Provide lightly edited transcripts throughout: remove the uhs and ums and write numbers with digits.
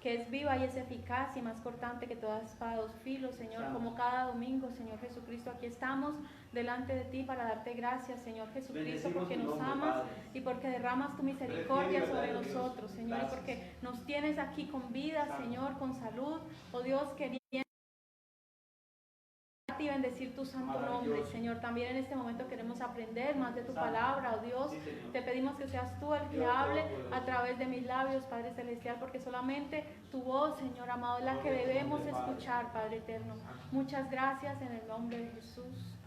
que es viva y es eficaz y más cortante que toda espada de dos filos, Señor, como cada domingo, Señor Jesucristo, aquí estamos delante de ti para darte gracias, Señor Jesucristo, porque nos amas y porque derramas tu misericordia sobre nosotros, Señor, y porque nos tienes aquí con vida, Señor, con salud, oh Dios, queriendo y bendecir tu santo nombre, Señor. También en este momento queremos aprender más de tu palabra, oh Dios. Te pedimos que seas tú el que hable a través de mis labios, Padre Celestial, porque solamente tu voz, Señor amado, es la que debemos escuchar, Padre Eterno. Muchas gracias en el nombre de Jesús.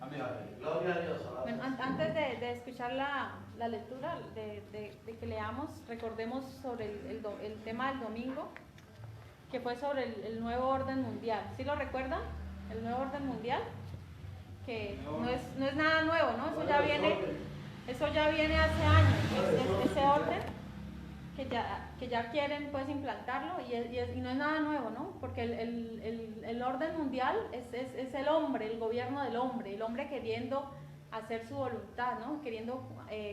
Amén. Gloria a Dios. Bueno, antes de escuchar la lectura, de que leamos, recordemos sobre el tema del domingo, que fue sobre el nuevo orden mundial. ¿Sí lo recuerdan? El nuevo orden mundial, que no es nada nuevo, ¿no? Eso ya viene hace años, ese orden que ya quieren pues implantarlo y no es nada nuevo, ¿no? Porque el orden mundial es el hombre, el gobierno del hombre, el hombre queriendo hacer su voluntad, ¿no? Queriendo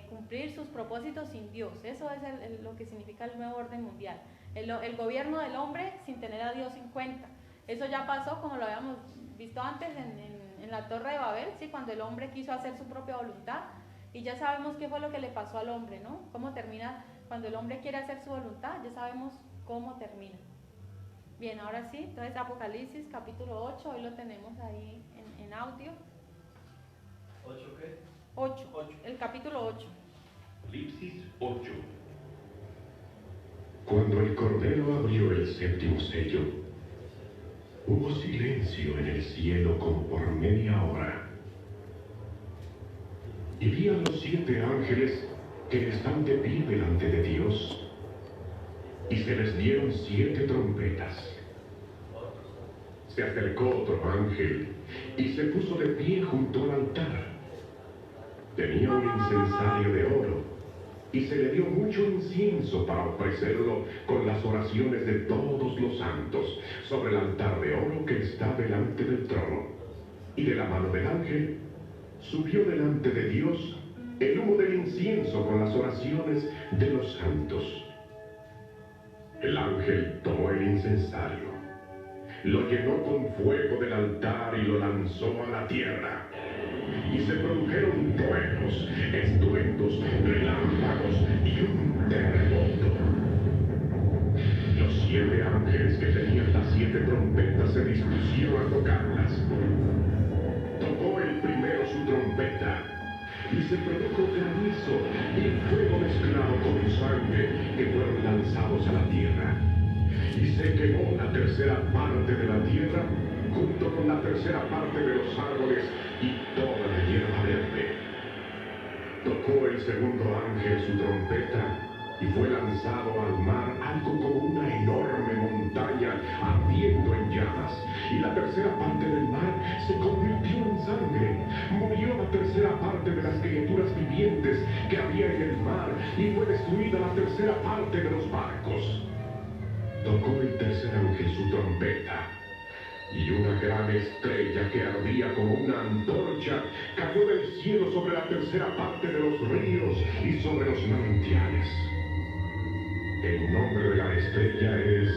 cumplir sus propósitos sin Dios. Eso es lo que significa el nuevo orden mundial, el gobierno del hombre sin tener a Dios en cuenta. Eso ya pasó, como lo habíamos visto antes en la Torre de Babel, ¿sí? Cuando el hombre quiso hacer su propia voluntad, y ya sabemos qué fue lo que le pasó al hombre, ¿no? Cómo termina cuando el hombre quiere hacer su voluntad, ya sabemos cómo termina. Bien, ahora sí, entonces Apocalipsis capítulo 8, hoy lo tenemos ahí en audio. ¿8 qué? 8, el capítulo 8. Apocalipsis 8. Cuando el Cordero abrió el séptimo sello, hubo silencio en el cielo como por media hora. Y vi a los 7 ángeles que están de pie delante de Dios, y se les dieron 7 trompetas. Se acercó otro ángel y se puso de pie junto al altar. Tenía un incensario de oro, y se le dio mucho incienso para ofrecerlo con las oraciones de todos los santos sobre el altar de oro que está delante del trono. Y de la mano del ángel subió delante de Dios el humo del incienso con las oraciones de los santos. El ángel tomó el incensario, lo llenó con fuego del altar y lo lanzó a la tierra. Y se produjeron truenos, estruendos, relámpagos y un terremoto. Los 7 ángeles que tenían las 7 trompetas se dispusieron a tocarlas. Tocó el primero su trompeta, y se produjo granizo y fuego mezclado con sangre que fueron lanzados a la tierra. Y se quemó la tercera parte de la tierra junto con la tercera parte de los árboles y toda la hierba verde. Tocó el segundo ángel su trompeta y fue lanzado al mar algo como una enorme montaña ardiendo en llamas, y la tercera parte del mar se convirtió en sangre. Murió la tercera parte de las criaturas vivientes que había en el mar, y fue destruida la tercera parte de los barcos. Tocó el tercer ángel su trompeta, y una gran estrella que ardía como una antorcha cayó del cielo sobre la tercera parte de los ríos y sobre los manantiales. El nombre de la estrella es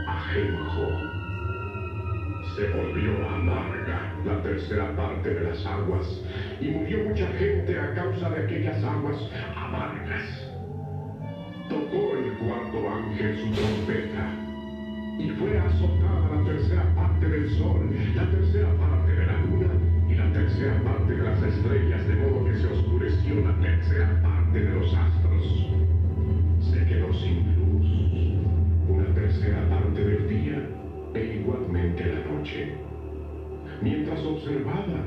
Ajenjo. Se volvió amarga la tercera parte de las aguas, y murió mucha gente a causa de aquellas aguas amargas. Tocó el cuarto ángel su trompeta, y fue azotada la tercera parte del sol, la tercera parte de la luna y la tercera parte de las estrellas, de modo que se oscureció la tercera parte de los astros. Se quedó sin luz una tercera parte del día e igualmente la noche. Mientras observaba,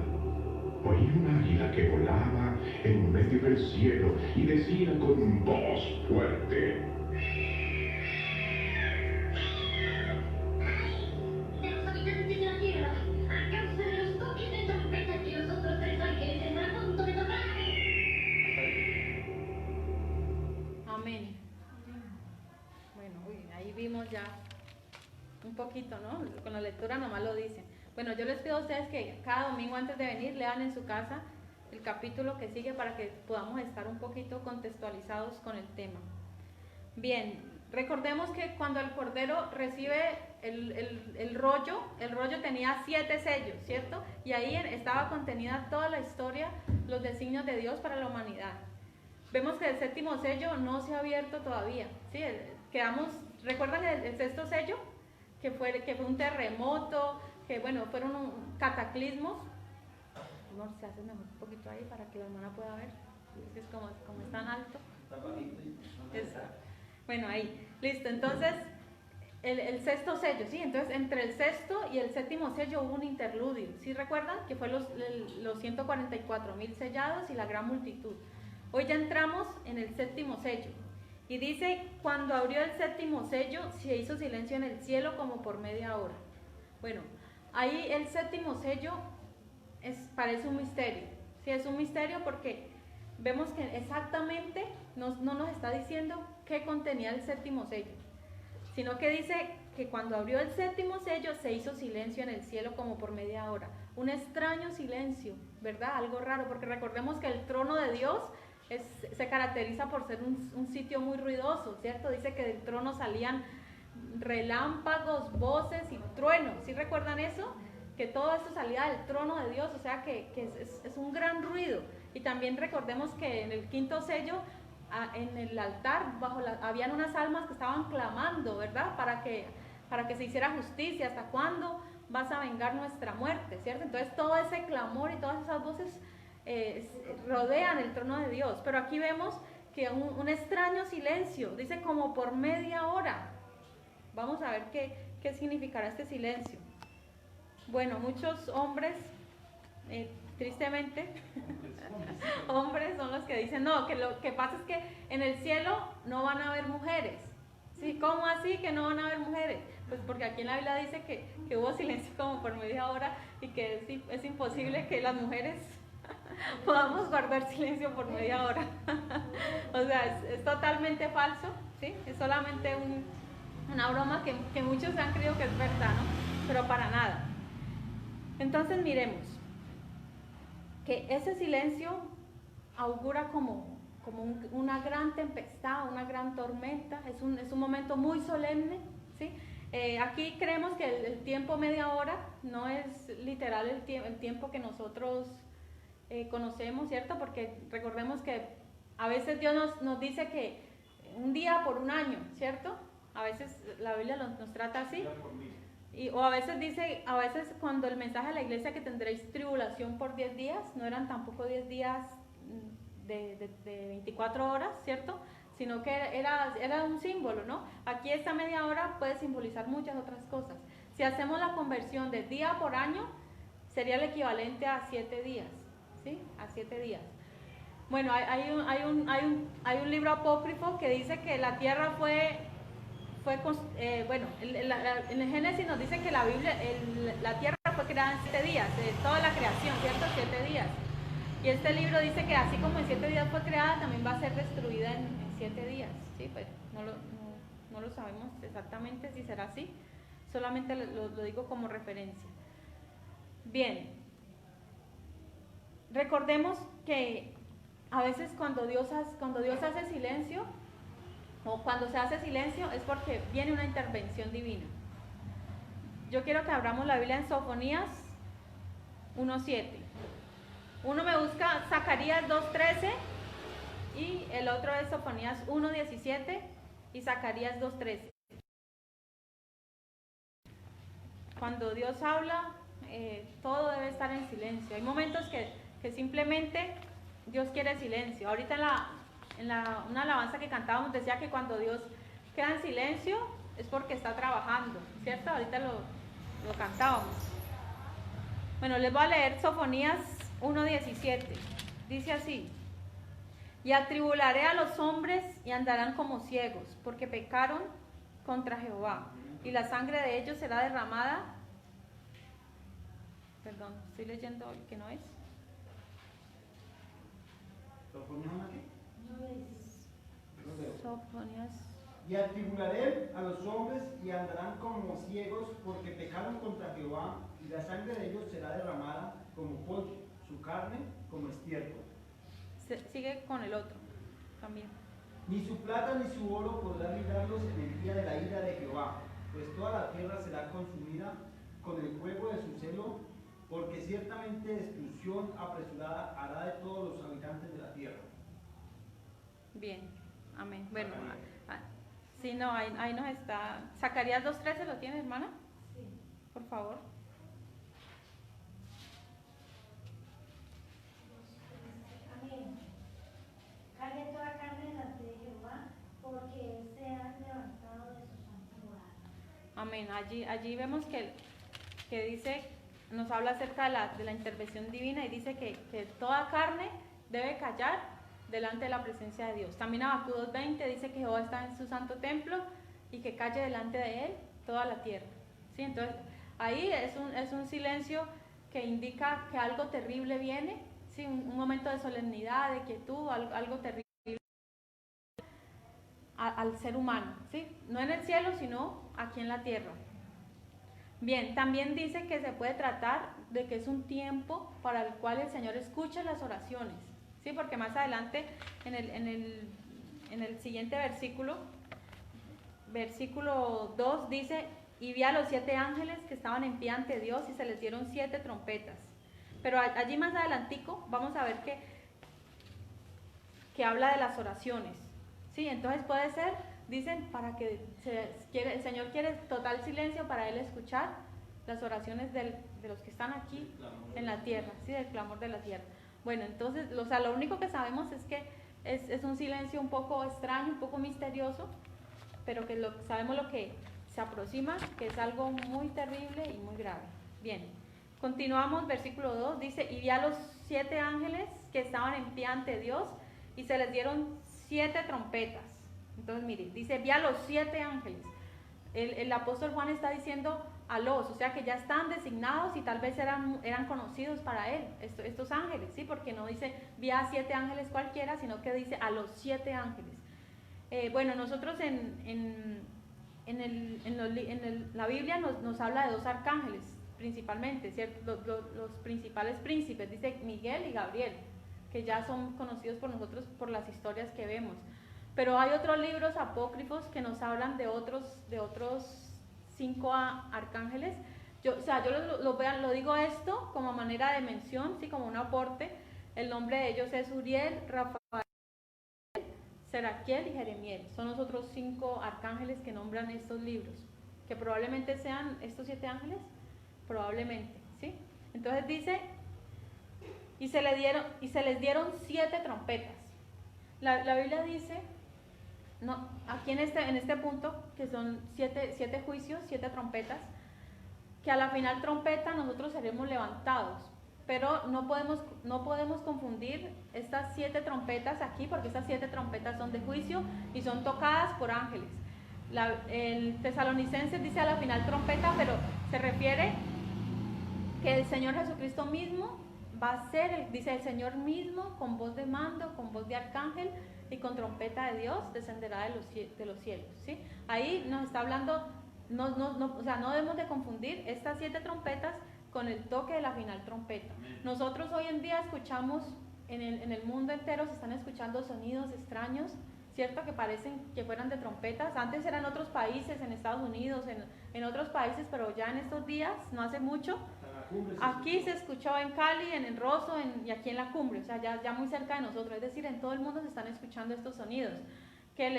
oí un águila que volaba en medio del cielo y decía con voz fuerte: Amén. Bueno, ahí vimos ya un poquito, ¿no? Con la lectura nomás lo dicen. Bueno, yo les pido a ustedes que cada domingo antes de venir lean en su casa el capítulo que sigue para que podamos estar un poquito contextualizados con el tema. Bien, Recordemos que cuando el Cordero recibe el rollo tenía 7 sellos, ¿cierto? Y ahí estaba contenida toda la historia, los designios de Dios para la humanidad. Vemos que el 7º sello no se ha abierto todavía, ¿sí? ¿Recuerdan el 6º sello? Que fue un terremoto, que bueno, fueron cataclismos. No, se hace mejor un poquito ahí para que la hermana pueda ver, es como es tan alto. Bueno, ahí, listo. Entonces, el 6º sello, ¿sí? Entonces, entre el 6º y el 7º sello hubo un interludio, ¿sí recuerdan? Que fue los 144.000 sellados y la gran multitud. Hoy ya entramos en el 7º sello. Y dice, cuando abrió el 7º sello, se hizo silencio en el cielo como por media hora. Bueno, ahí el 7º sello parece un misterio. Sí, es un misterio porque vemos que exactamente no nos está diciendo qué contenía el 7º sello, sino que dice que cuando abrió el 7º sello se hizo silencio en el cielo como por media hora. Un extraño silencio, ¿verdad? Algo raro, porque recordemos que el trono de Dios se caracteriza por ser un sitio muy ruidoso, ¿cierto? Dice que del trono salían relámpagos, voces y truenos. ¿Sí recuerdan eso? Que todo esto salía del trono de Dios, o sea que es un gran ruido. Y también recordemos que en el 5º sello, en el altar, habían unas almas que estaban clamando, ¿verdad? Para que se hiciera justicia. ¿Hasta cuándo vas a vengar nuestra muerte? ¿Cierto? Entonces todo ese clamor y todas esas voces rodean el trono de Dios. Pero aquí vemos que un extraño silencio, dice como por media hora. Vamos a ver qué significará este silencio. Bueno, muchos hombres, tristemente, hombres son los que dicen, no, que lo que pasa es que en el cielo no van a haber mujeres. ¿Sí? ¿Cómo así que no van a haber mujeres? Pues porque aquí en la Biblia dice que hubo silencio como por media hora y que es imposible que las mujeres podamos guardar silencio por media hora. O sea, es totalmente falso, ¿sí? Es solamente una broma que muchos han creído que es verdad, ¿no? Pero para nada. Entonces miremos que ese silencio augura como una gran tempestad, una gran tormenta. Es un momento muy solemne, ¿sí? Aquí creemos que el tiempo media hora no es literal el tiempo que nosotros conocemos, ¿cierto? Porque recordemos que a veces Dios nos dice que un día por un año, ¿cierto? A veces la Biblia nos trata así. O a veces cuando el mensaje a la iglesia que tendréis tribulación por 10 días, no eran tampoco 10 días de 24 horas, ¿cierto? Sino que era un símbolo, ¿no? Aquí esta media hora puede simbolizar muchas otras cosas. Si hacemos la conversión de día por año, sería el equivalente a 7 días, ¿sí? A 7 días. Bueno, hay un libro apócrifo que dice que la tierra en el Génesis nos dice que la tierra fue creada en 7 días, toda la creación, ¿cierto? 7 días. Y este libro dice que así como en 7 días fue creada, también va a ser destruida en 7 días, ¿sí? Pues no lo sabemos exactamente si será así, solamente lo digo como referencia. Bien, recordemos que a veces cuando Dios hace silencio, o cuando se hace silencio, es porque viene una intervención divina. Yo quiero que abramos la Biblia en Sofonías 1:7. Uno me busca Zacarías 2:13 y el otro es Sofonías 1:17 y Zacarías 2:13. Cuando Dios habla, todo debe estar en silencio. Hay momentos que simplemente Dios quiere silencio. Ahorita una alabanza que cantábamos decía que cuando Dios queda en silencio es porque está trabajando, ¿cierto? Ahorita lo cantábamos. Bueno, les voy a leer Sofonías 1:17. Dice así: y atribularé a los hombres y andarán como ciegos, porque pecaron contra Jehová, y la sangre de ellos será derramada. Perdón, estoy leyendo el que no es. Sofonías. Y atribularé a los hombres y andarán como ciegos, porque pecaron contra Jehová, y la sangre de ellos será derramada como pollo, su carne como estiércol. Sigue con el otro también. Ni su plata ni su oro podrá librarlos en de Jehová, pues toda la tierra será consumida con el fuego de su celo, porque ciertamente destrucción apresurada hará de todos los habitantes de la tierra. Bien, amén. Bueno, sí, no, ahí nos está. Zacarías 2:13, ¿lo tiene, hermana? Sí. Por favor. Amén. Calle toda carne delante de Jehová, porque él se ha levantado de su santo lugar. Amén. Allí vemos que dice, nos habla acerca de la intervención divina y dice que toda carne debe callar delante de la presencia de Dios. También Habacuc 2:20 dice que Jehová está en su santo templo y que calle delante de él toda la tierra. ¿Sí? Entonces, ahí es un silencio que indica que algo terrible viene, ¿sí? Un momento de solemnidad, de quietud, algo terrible al ser humano, ¿sí? No en el cielo, sino aquí en la tierra. Bien, también dice que se puede tratar de que es un tiempo para el cual el Señor escucha las oraciones, ¿sí? Porque más adelante en el siguiente versículo 2 dice: y vi a los 7 ángeles que estaban en pie ante Dios y se les dieron 7 trompetas. Pero allí más adelantico vamos a ver que habla de las oraciones, ¿sí? Entonces puede ser, dicen, para que el Señor quiere total silencio para Él escuchar las oraciones de los que están aquí en la tierra, ¿sí? Del clamor de la tierra. Bueno, entonces, lo único que sabemos es que es un silencio un poco extraño, un poco misterioso, pero que sabemos lo que se aproxima, que es algo muy terrible y muy grave. Bien, continuamos, versículo 2, dice: y vi a los 7 ángeles que estaban en pie ante Dios y se les dieron 7 trompetas. Entonces, mire, dice: vi a los 7 ángeles. El apóstol Juan está diciendo a los, o sea que ya están designados y tal vez eran conocidos para él, estos ángeles, ¿sí? Porque no dice vi a 7 ángeles cualquiera, sino que dice a los 7 ángeles. Bueno, nosotros en la Biblia nos habla de 2 arcángeles, principalmente, ¿cierto? Los principales príncipes, dice Miguel y Gabriel, que ya son conocidos por nosotros por las historias que vemos. Pero hay otros libros apócrifos que nos hablan de otros 5 arcángeles. Yo lo digo esto como manera de mención, sí, como un aporte. El nombre de ellos es Uriel, Rafael, Seraquiel y Jeremiel. Son los otros 5 arcángeles que nombran estos libros. Que probablemente sean estos 7 ángeles, probablemente, ¿sí? Entonces dice: y se les dieron 7 trompetas. La Biblia dice, no, aquí en este punto, que son 7 juicios, 7 trompetas, que a la final trompeta nosotros seremos levantados, pero no podemos confundir estas 7 trompetas aquí, porque estas 7 trompetas son de juicio y son tocadas por ángeles. El Tesalonicenses dice a la final trompeta, pero se refiere que el Señor Jesucristo mismo va a ser, dice el Señor mismo, con voz de mando, con voz de arcángel y con trompeta de Dios, descenderá de los cielos, ¿sí? Ahí nos está hablando, o sea, no debemos de confundir estas 7 trompetas con el toque de la final trompeta. Nosotros hoy en día escuchamos, en el mundo entero se están escuchando sonidos extraños, ¿cierto? Que parecen que fueran de trompetas. Antes eran en otros países, en Estados Unidos, en otros países, pero ya en estos días, no hace mucho, aquí se escuchó en Cali, en el Rosso y aquí en la Cumbre, o sea, ya muy cerca de nosotros, es decir, en todo el mundo se están escuchando estos sonidos, que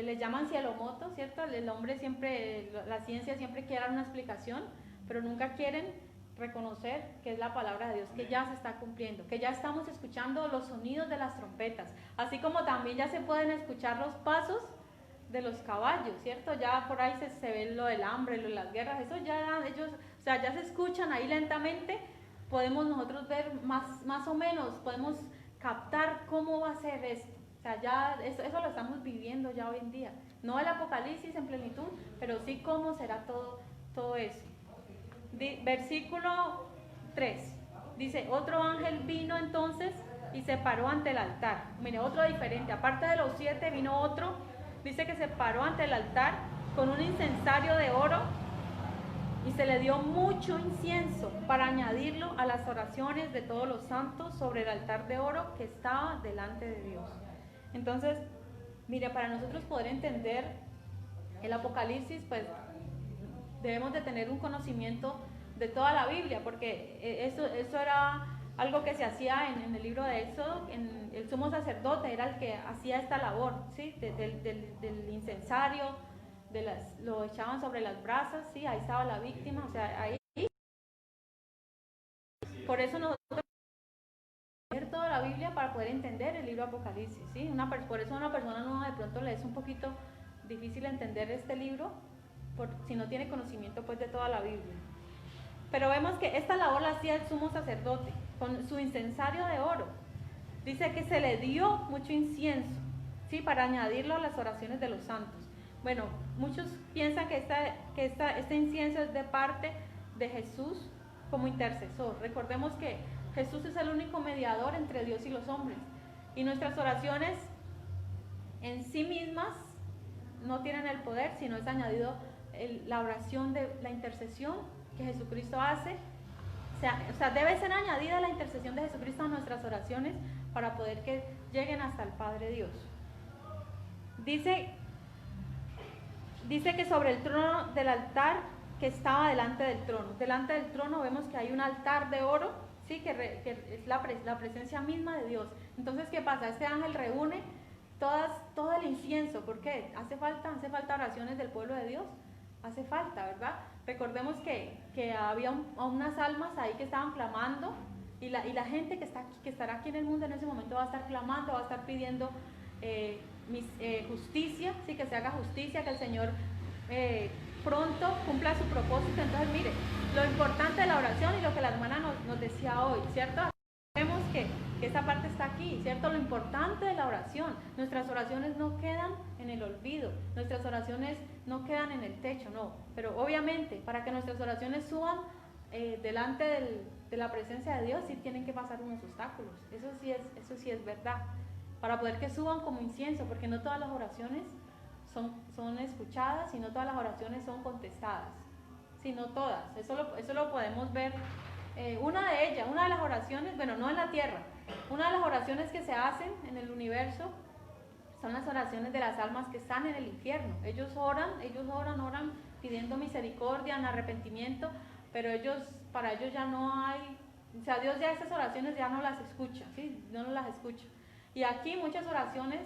les llaman cielomoto, ¿cierto? El hombre siempre, la ciencia siempre quiere dar una explicación, pero nunca quieren reconocer que es la palabra de Dios, que ya se está cumpliendo, que ya estamos escuchando los sonidos de las trompetas, así como también ya se pueden escuchar los pasos de los caballos, ¿cierto? Ya por ahí se ve lo del hambre, lo de las guerras, eso ya ellos, o sea, ya se escuchan ahí lentamente, podemos nosotros ver más o menos, podemos captar cómo va a ser esto, o sea, ya eso lo estamos viviendo ya hoy en día, no el apocalipsis en plenitud, pero sí cómo será todo eso. Versículo 3, dice: otro ángel vino entonces y se paró ante el altar. Mire, otro diferente, aparte de los 7 vino otro, dice que se paró ante el altar con un incensario de oro y se le dio mucho incienso para añadirlo a las oraciones de todos los santos sobre el altar de oro que estaba delante de Dios. Entonces, mire, para nosotros poder entender el Apocalipsis, pues debemos de tener un conocimiento de toda la Biblia, porque eso era algo que se hacía en el libro de Éxodo. El sumo sacerdote era el que hacía esta labor, ¿sí? Del incensario, lo echaban sobre las brasas, ¿sí? Ahí estaba la víctima, o sea, ahí. Por eso nosotros leer toda la Biblia para poder entender el libro Apocalipsis, ¿sí? Por eso a una persona nueva de pronto le es un poquito difícil entender este libro si no tiene conocimiento pues de toda la Biblia. Pero vemos que esta labor la hacía el sumo sacerdote con su incensario de oro. Dice que se le dio mucho incienso, ¿sí? Para añadirlo a las oraciones de los santos. Bueno, muchos piensan que este incienso es de parte de Jesús como intercesor. Recordemos que Jesús es el único mediador entre Dios y los hombres. Y nuestras oraciones en sí mismas no tienen el poder, sino es añadido la oración de la intercesión que Jesucristo hace. O sea, debe ser añadida la intercesión de Jesucristo a nuestras oraciones para poder que lleguen hasta el Padre Dios. Dice que sobre el trono del altar que estaba delante del trono vemos que hay un altar de oro, ¿sí? que es la presencia misma de Dios. Entonces, ¿qué pasa? Este ángel reúne todo el incienso. ¿Por qué? ¿Hace falta oraciones del pueblo de Dios? Hace falta, ¿verdad? Recordemos que había unas almas ahí que estaban clamando, y la gente que estará aquí en el mundo en ese momento va a estar clamando, va a estar pidiendo justicia, ¿sí? Que se haga justicia, que el Señor pronto cumpla su propósito. Entonces, mire, lo importante de la oración y lo que la hermana nos decía hoy, ¿cierto? Vemos que esa parte está aquí, ¿cierto? Lo importante de la oración. Nuestras oraciones no quedan en el olvido, nuestras oraciones no quedan en el techo, no. Pero obviamente, para que nuestras oraciones suban delante de la presencia de Dios, sí tienen que pasar unos obstáculos. Eso sí es verdad. Para poder que suban como incienso, porque no todas las oraciones son escuchadas y no todas las oraciones son contestadas. Sí, no todas. Eso lo podemos ver. Una de las oraciones, bueno, no en la tierra, una de las oraciones que se hacen en el universo son las oraciones de las almas que están en el infierno. Ellos oran pidiendo misericordia, en arrepentimiento, pero para ellos ya no hay, o sea, Dios ya esas oraciones ya no las escucha, ¿sí? No las escucha. Y aquí muchas oraciones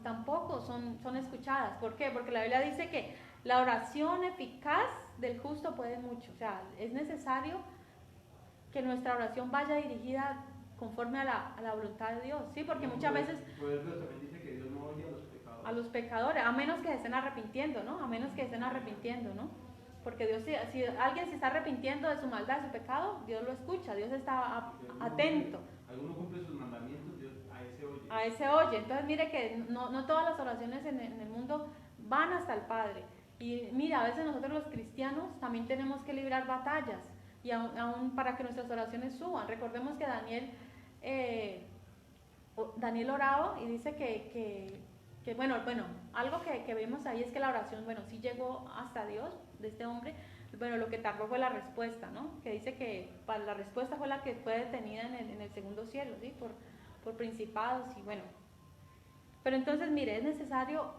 tampoco son escuchadas. ¿Por qué? Porque la Biblia dice que la oración eficaz del justo puede mucho. O sea, es necesario que nuestra oración vaya dirigida conforme a la voluntad de Dios, ¿sí? Porque muchas veces también dice que Dios no odia a los pecadores, a menos que se estén arrepintiendo, ¿no? Porque Dios, si alguien se está arrepintiendo de su maldad, de su pecado, Dios lo escucha, Dios está atento. Alguno cumple sus mandamientos, Dios a ese oye. Entonces, mire que no todas las oraciones en el mundo van hasta el Padre. Y mira, a veces nosotros los cristianos también tenemos que librar batallas, y aún para que nuestras oraciones suban. Recordemos que Daniel oraba y dice que bueno, algo que vemos ahí es que la oración, bueno, sí llegó hasta Dios de este hombre. Bueno, lo que tardó fue la respuesta, ¿no? Que dice que la respuesta fue la que fue detenida en el segundo cielo, ¿sí? Por principados y bueno. Pero entonces, mire, es necesario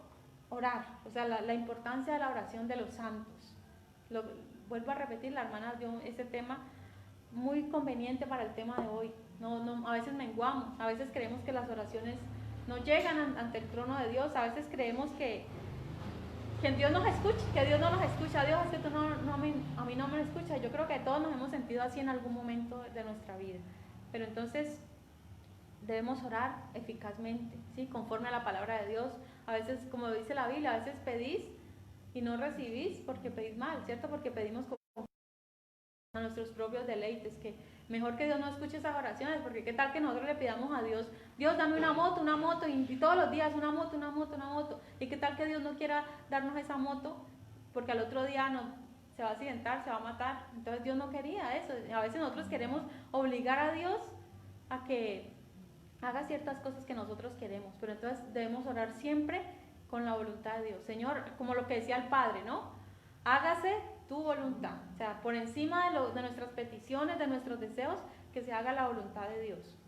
orar, o sea, la importancia de la oración de los santos. Vuelvo a repetir, la hermana dio ese tema muy conveniente para el tema de hoy. A veces menguamos, a veces creemos que las oraciones no llegan ante el trono de Dios, a veces creemos que Dios nos escucha, que Dios no nos escucha. Dios, es que tú a mí no me escuchas. Yo creo que todos nos hemos sentido así en algún momento de nuestra vida. Pero entonces debemos orar eficazmente, ¿sí? Conforme a la palabra de Dios. A veces, como dice la Biblia, a veces pedís y no recibís porque pedís mal, ¿cierto? Porque pedimos a nuestros propios deleites, que mejor que Dios no escuche esas oraciones, porque qué tal que nosotros le pidamos a Dios, Dios dame una moto, y todos los días una moto, y qué tal que Dios no quiera darnos esa moto, porque al otro día se va a accidentar, se va a matar. Entonces Dios no quería eso. A veces nosotros queremos obligar a Dios a que haga ciertas cosas que nosotros queremos, pero entonces debemos orar siempre con la voluntad de Dios. Señor, como lo que decía el Padre, ¿no? Hágase tu voluntad, o sea, por encima de nuestras peticiones, de nuestros deseos, que se haga la voluntad de Dios.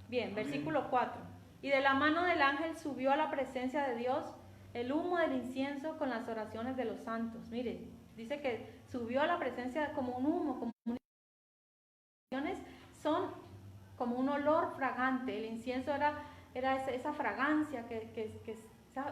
Bien, versículo 4. Y de la mano del ángel subió a la presencia de Dios el humo del incienso con las oraciones de los santos. Mire, dice que subió a la presencia como un humo, como oraciones son como un olor fragante. El incienso era esa fragancia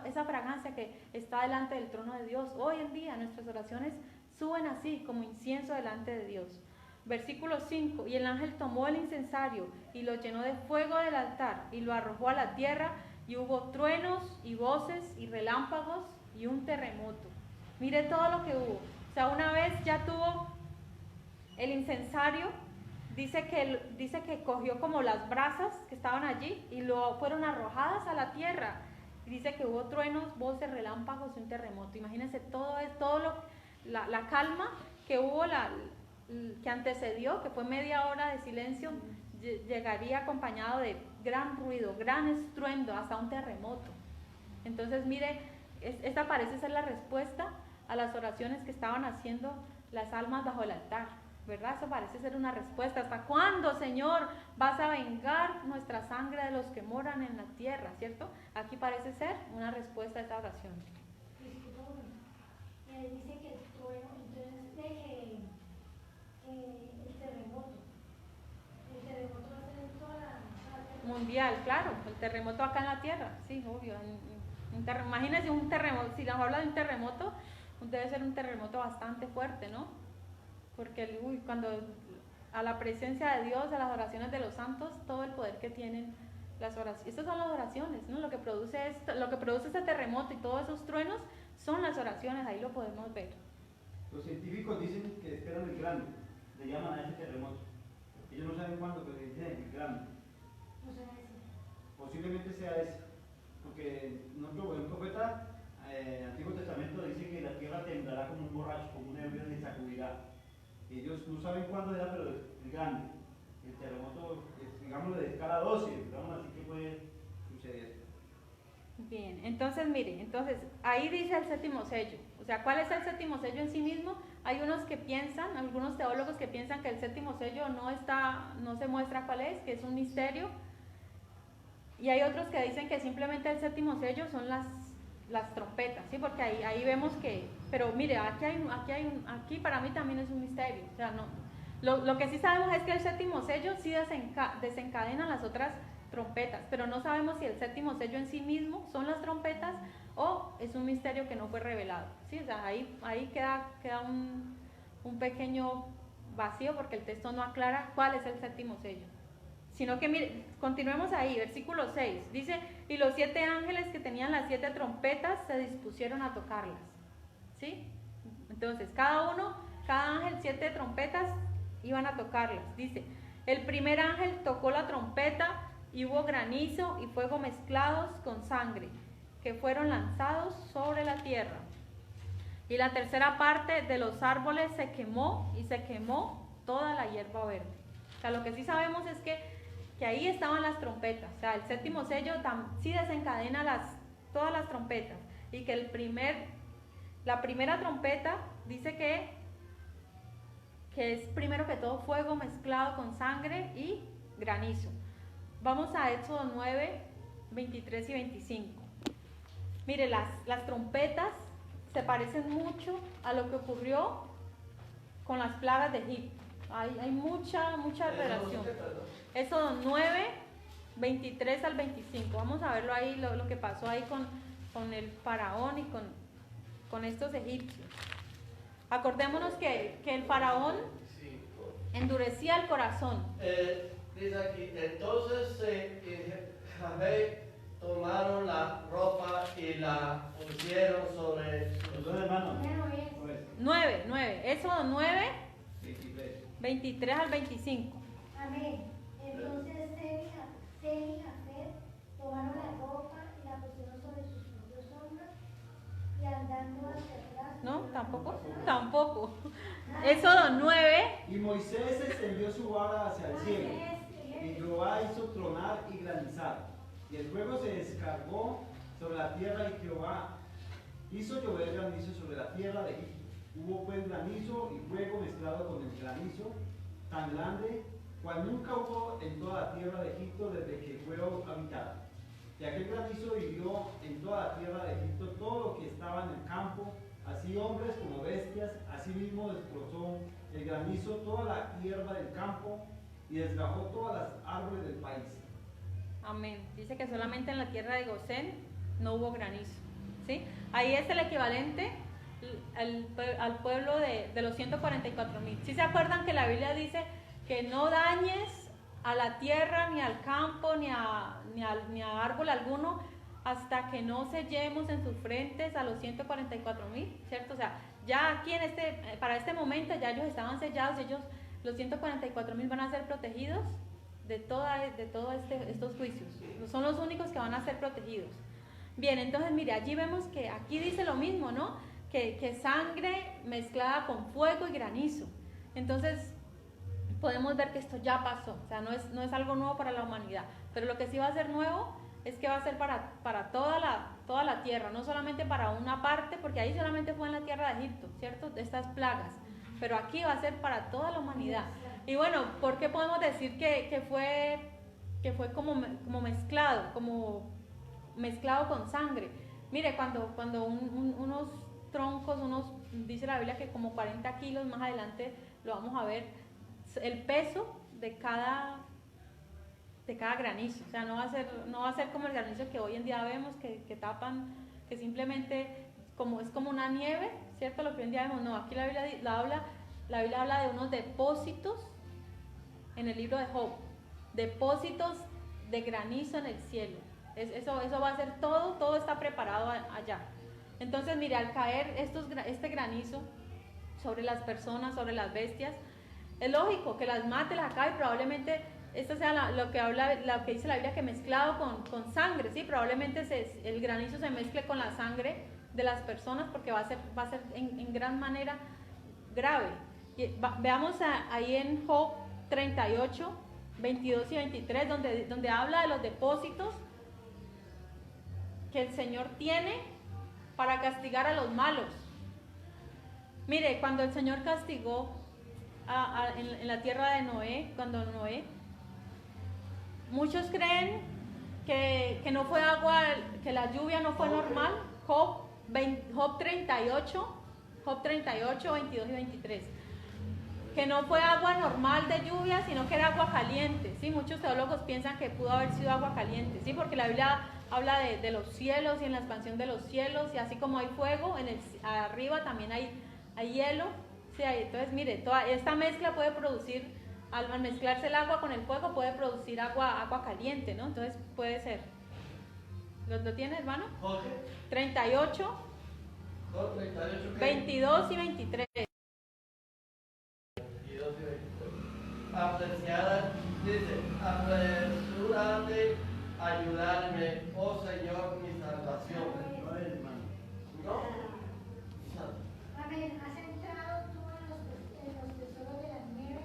esa fragancia que está delante del trono de Dios. Hoy en día nuestras oraciones suben así, como incienso delante de Dios. Versículo 5, y el ángel tomó el incensario y lo llenó de fuego del altar y lo arrojó a la tierra, y hubo truenos y voces y relámpagos y un terremoto. Mire todo lo que hubo. O sea, una vez ya tuvo el incensario, dice que cogió como las brasas que estaban allí y lo fueron arrojadas a la tierra. Y dice que hubo truenos, voces, relámpagos y un terremoto. Imagínense la calma que hubo, que antecedió, que fue media hora de silencio, llegaría acompañado de gran ruido, gran estruendo, hasta un terremoto. Entonces, mire, esta parece ser la respuesta a las oraciones que estaban haciendo las almas bajo el altar, ¿verdad? Eso parece ser una respuesta. ¿Hasta cuándo, Señor, vas a vengar nuestra sangre de los que moran en la tierra? ¿Cierto? Aquí parece ser una respuesta a esa oración. Dice que el trueno, entonces el terremoto va a ser en toda la mundial, claro, el terremoto acá en la tierra, sí, obvio. Imagínense un terremoto, si nos habla de un terremoto, debe ser un terremoto bastante fuerte, ¿no? Porque cuando a la presencia de Dios, a las oraciones de los santos, todo el poder que tienen las oraciones. Estas son las oraciones, ¿no? Lo que produce este terremoto y todos esos truenos son las oraciones, ahí lo podemos ver. Los científicos dicen que esperan el grande, le llaman a ese terremoto. Ellos no saben cuándo, pero dicen el grande. no sé decir. Posiblemente sea ese, porque un profeta Antiguo Testamento dice que la tierra temblará como un borracho, como un ebrio, se sacudirá. Ellos no saben cuándo era, pero es grande. El terremoto, digamos, de escala 12, digamos así que puede suceder. Bien, entonces mire, ahí dice el séptimo sello. O sea, ¿cuál es el séptimo sello en sí mismo? Hay unos que piensan, algunos teólogos que piensan que el séptimo sello no se muestra cuál es, que es un misterio. Y hay otros que dicen que simplemente el séptimo sello son las trompetas, ¿sí? Porque ahí vemos que, pero mire, aquí para mí también es un misterio. O sea, no, lo que sí sabemos es que el séptimo sello sí desencadena las otras trompetas, pero no sabemos si el séptimo sello en sí mismo son las trompetas o es un misterio que no fue revelado, ¿sí? O sea, ahí queda un pequeño vacío porque el texto no aclara cuál es el séptimo sello. Sino que, mire, continuemos ahí, versículo 6, dice, y los 7 ángeles que tenían las 7 trompetas se dispusieron a tocarlas, ¿sí? Entonces, cada ángel 7 trompetas iban a tocarlas, dice, el primer ángel tocó la trompeta y hubo granizo y fuego mezclados con sangre, que fueron lanzados sobre la tierra. Y la tercera parte de los árboles se quemó y se quemó toda la hierba verde. O sea, lo que sí sabemos es que ahí estaban las trompetas. O sea, el séptimo sello sí desencadena todas las trompetas. Y que la primera trompeta dice que es primero que todo fuego mezclado con sangre y granizo. Vamos a Éxodo 9, 23 y 25. Mire, las trompetas se parecen mucho a lo que ocurrió con las plagas de Egipto. Hay mucha relación. Éxodo 9, 23 al 25. Vamos a verlo ahí, lo que pasó ahí con el faraón y con estos egipcios. Acordémonos que el faraón endurecía el corazón. Dice aquí, entonces Javé tomaron la ropa y la pusieron sobre Los dos hermanos. 9, Éxodo 9, 23. 23 al 25. Amén. Entonces Sem y Jafet tomaron la ropa y la pusieron sobre sus propios hombros y andando hacia atrás. ¿No? Tampoco. Éxodo 9. Y Moisés extendió su vara hacia el cielo, y Jehová hizo tronar y granizar, y el fuego se descargó sobre la tierra, y Jehová hizo llover granizo sobre la tierra de Egipto. Hubo pues granizo y fuego mezclado con el granizo, tan grande cual nunca hubo en toda la tierra de Egipto desde que fue habitada. que aquel granizo hirió en toda la tierra de Egipto todo lo que estaba en el campo, así hombres como bestias, así mismo destrozó el granizo toda la hierba del campo y desgajó todas las árboles del país. Amén. Dice que solamente en la tierra de Gosén no hubo granizo, ¿sí? Ahí es el equivalente al pueblo de los 144,000. ¿Sí se acuerdan que la Biblia dice que no dañes a la tierra, ni al campo, ni a árbol alguno, hasta que no sellemos en sus frentes a los 144,000, ¿cierto? O sea, ya aquí para este momento ya ellos estaban sellados, los 144,000 van a ser protegidos de todos estos juicios. Son los únicos que van a ser protegidos. Bien, entonces mire, allí vemos que aquí dice lo mismo, ¿no? Que sangre mezclada con fuego y granizo. Entonces podemos ver que esto ya pasó, o sea, no es algo nuevo para la humanidad, pero lo que sí va a ser nuevo es que va a ser para toda la tierra, no solamente para una parte, porque ahí solamente fue en la tierra de Egipto, ¿cierto? Estas plagas, pero aquí va a ser para toda la humanidad. Y bueno, ¿por qué podemos decir que fue como mezclado con sangre? Mire, cuando unos troncos, dice la Biblia que como 40 kilos, más adelante lo vamos a ver, el peso de cada granizo, o sea, no va a ser como el granizo que hoy en día vemos, que tapan, que simplemente es como una nieve, ¿cierto? Lo que hoy en día vemos, no, aquí la Biblia habla de unos depósitos en el libro de Job, depósitos de granizo en el cielo. Eso va a ser todo está preparado allá. Entonces, mire, al caer este granizo sobre las personas, sobre las bestias, es lógico que las mate, las acabe, y probablemente esto sea lo que dice la Biblia, que mezclado con sangre, ¿sí? Probablemente el granizo se mezcle con la sangre de las personas, porque va a ser en gran manera grave. Veamos ahí en Job 38, 22 y 23, donde habla de los depósitos que el Señor tiene para castigar a los malos. Mire, cuando el Señor castigó en la tierra de Noé, muchos creen que no fue agua, que la lluvia no fue normal. Job 38, 22 y 23. Que no fue agua normal de lluvia, sino que era agua caliente, ¿sí? Muchos teólogos piensan que pudo haber sido agua caliente, ¿sí? Porque la Biblia habla de los cielos y en la expansión de los cielos, y así como hay fuego, arriba también hay hielo, ¿sí? Entonces, mire, toda esta mezcla puede producir, al mezclarse el agua con el fuego, puede producir agua caliente, ¿no? Entonces, puede ser. ¿Lo tiene, hermano? Jorge. 38, 22 y 23. Apreciada, dice, apresúrate a ayudarme, oh Señor, mi salvación. ¿No? Amén. ¿Has entrado tú en los tesoros de la nieve?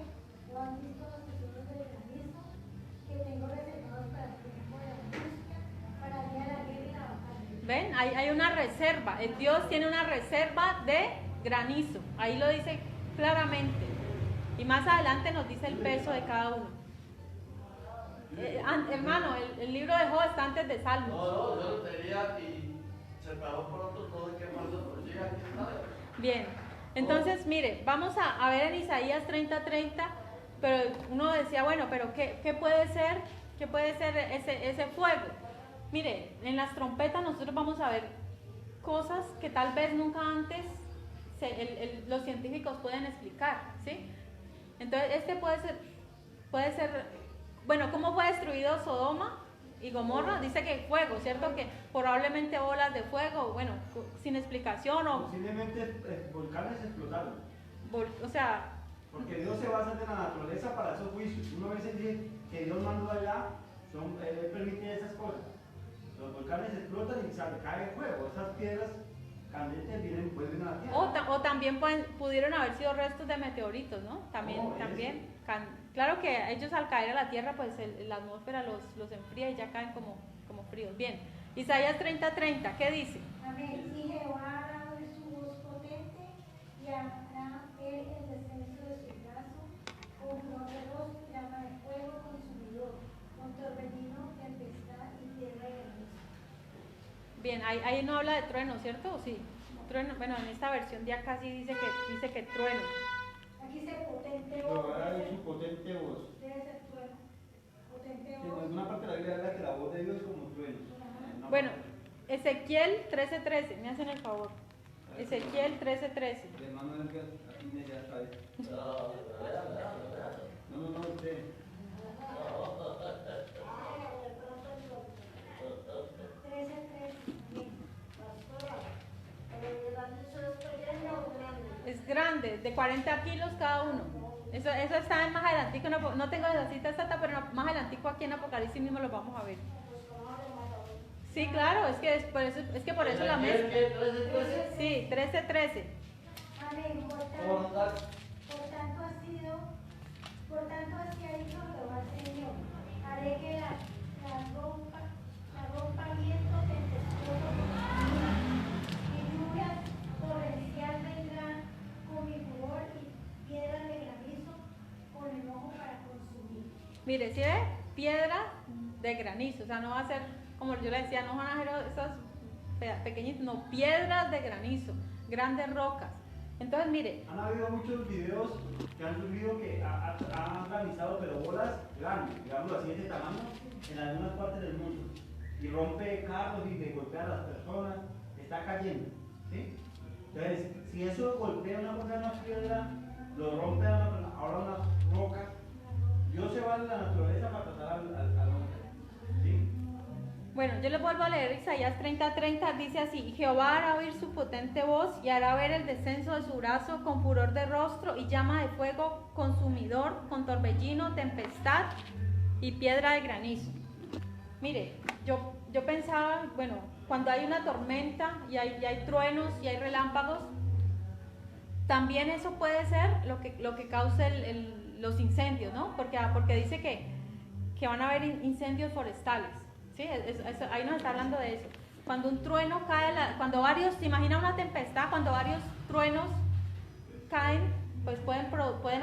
¿O has visto los tesoros del granizo? Que tengo reservados para el tiempo de la angustia, para el día de la guerra y la batalla. ¿Ven? Hay una reserva. Dios tiene una reserva de granizo. Ahí lo dice claramente. Y más adelante nos dice el peso de cada uno. Hermano, el libro de Job está antes de Salmos. No, yo lo tenía y se pagó por otro todo. ¿Qué pasó? Pues llega aquí, ¿sabes? Bien, entonces mire, vamos a ver en Isaías 30:30, pero uno decía, bueno, pero ¿qué puede ser? ¿Qué puede ser ese fuego? Mire, en las trompetas nosotros vamos a ver cosas que tal vez nunca antes los científicos pueden explicar, ¿sí? Entonces, puede ser, bueno, ¿cómo fue destruido Sodoma y Gomorra? Dice que fuego, ¿cierto? Que probablemente olas de fuego, bueno, sin explicación o... Posiblemente volcanes explotaron. O sea... Porque Dios se basa en la naturaleza para esos juicios. Uno a veces dice que Dios mandó allá, Él permite esas cosas. Los volcanes explotan y cae fuego. Esas piedras candentes vuelven a la tierra. O también pudieron haber sido restos de meteoritos, ¿no? También. Claro que ellos al caer a la tierra, pues la atmósfera los enfría y ya caen como fríos. Bien, Isaías 30:30, ¿qué dice? Amén. Y Jehová hará oír su voz potente y hará él el descenso de su brazo con flor de rostro y llama de fuego consumidor, con torbellino, tempestad y tierra de granizo. Bien, ahí no habla de trueno, ¿cierto? ¿O sí? Trueno, bueno, en esta versión de acá sí dice que trueno. Aquí dice potente Jehová es su voz. potente voz. Debe ser trueno. Potente Sí, en voz. alguna parte de la Biblia habla que la voz de Dios es como trueno. Bueno, Ezequiel 13:13, me hacen el favor. Ezequiel 13:13. El hermano Edgar, aquí me ya está ahí. No, usted. 13:13. Bien. El granizo es pequeño o grande. Es grande, de 40 kilos cada uno. Eso está en más adelantico, no tengo esa cita exacta, pero más adelantico aquí en Apocalipsis mismo lo vamos a ver. Sí, claro, es que por eso la mezcla. ¿Qué? ¿13? Sí, 13:13. Amén. Por tanto así ha dicho Jehová Señor, haré que la rompa viento tempestuoso y lluvias torrencial vendrán con mi furor y piedras de granizo con enojo para consumir. Mire, si ve, piedra de granizo, o sea, no va a ser, como yo le decía, no van a ser esas pequeñitas, no, piedras de granizo, grandes rocas. Entonces, mire, Han habido muchos videos que han subido que han organizado pero bolas grandes, digamos así de este tamaño, en algunas partes del mundo. Y rompe carros y le golpea a las personas, está cayendo. ¿Sí? Entonces, si eso golpea una piedra, lo rompe ahora unas rocas, Dios se va de la naturaleza para tratar al hombre. ¿Sí? bueno, yo les vuelvo a leer Isaías 30:30, dice así: y Jehová hará oír su potente voz y hará ver el descenso de su brazo con furor de rostro y llama de fuego consumidor, con torbellino, tempestad y piedra de granizo. Mire, yo pensaba, bueno, cuando hay una tormenta y hay truenos y hay relámpagos, también eso puede ser lo que cause los incendios, ¿no? Porque dice que van a haber incendios forestales, ¿sí? Ahí nos está hablando de eso. Cuando un trueno cae, cuando varios, se imagina una tempestad, cuando varios truenos caen, pues pueden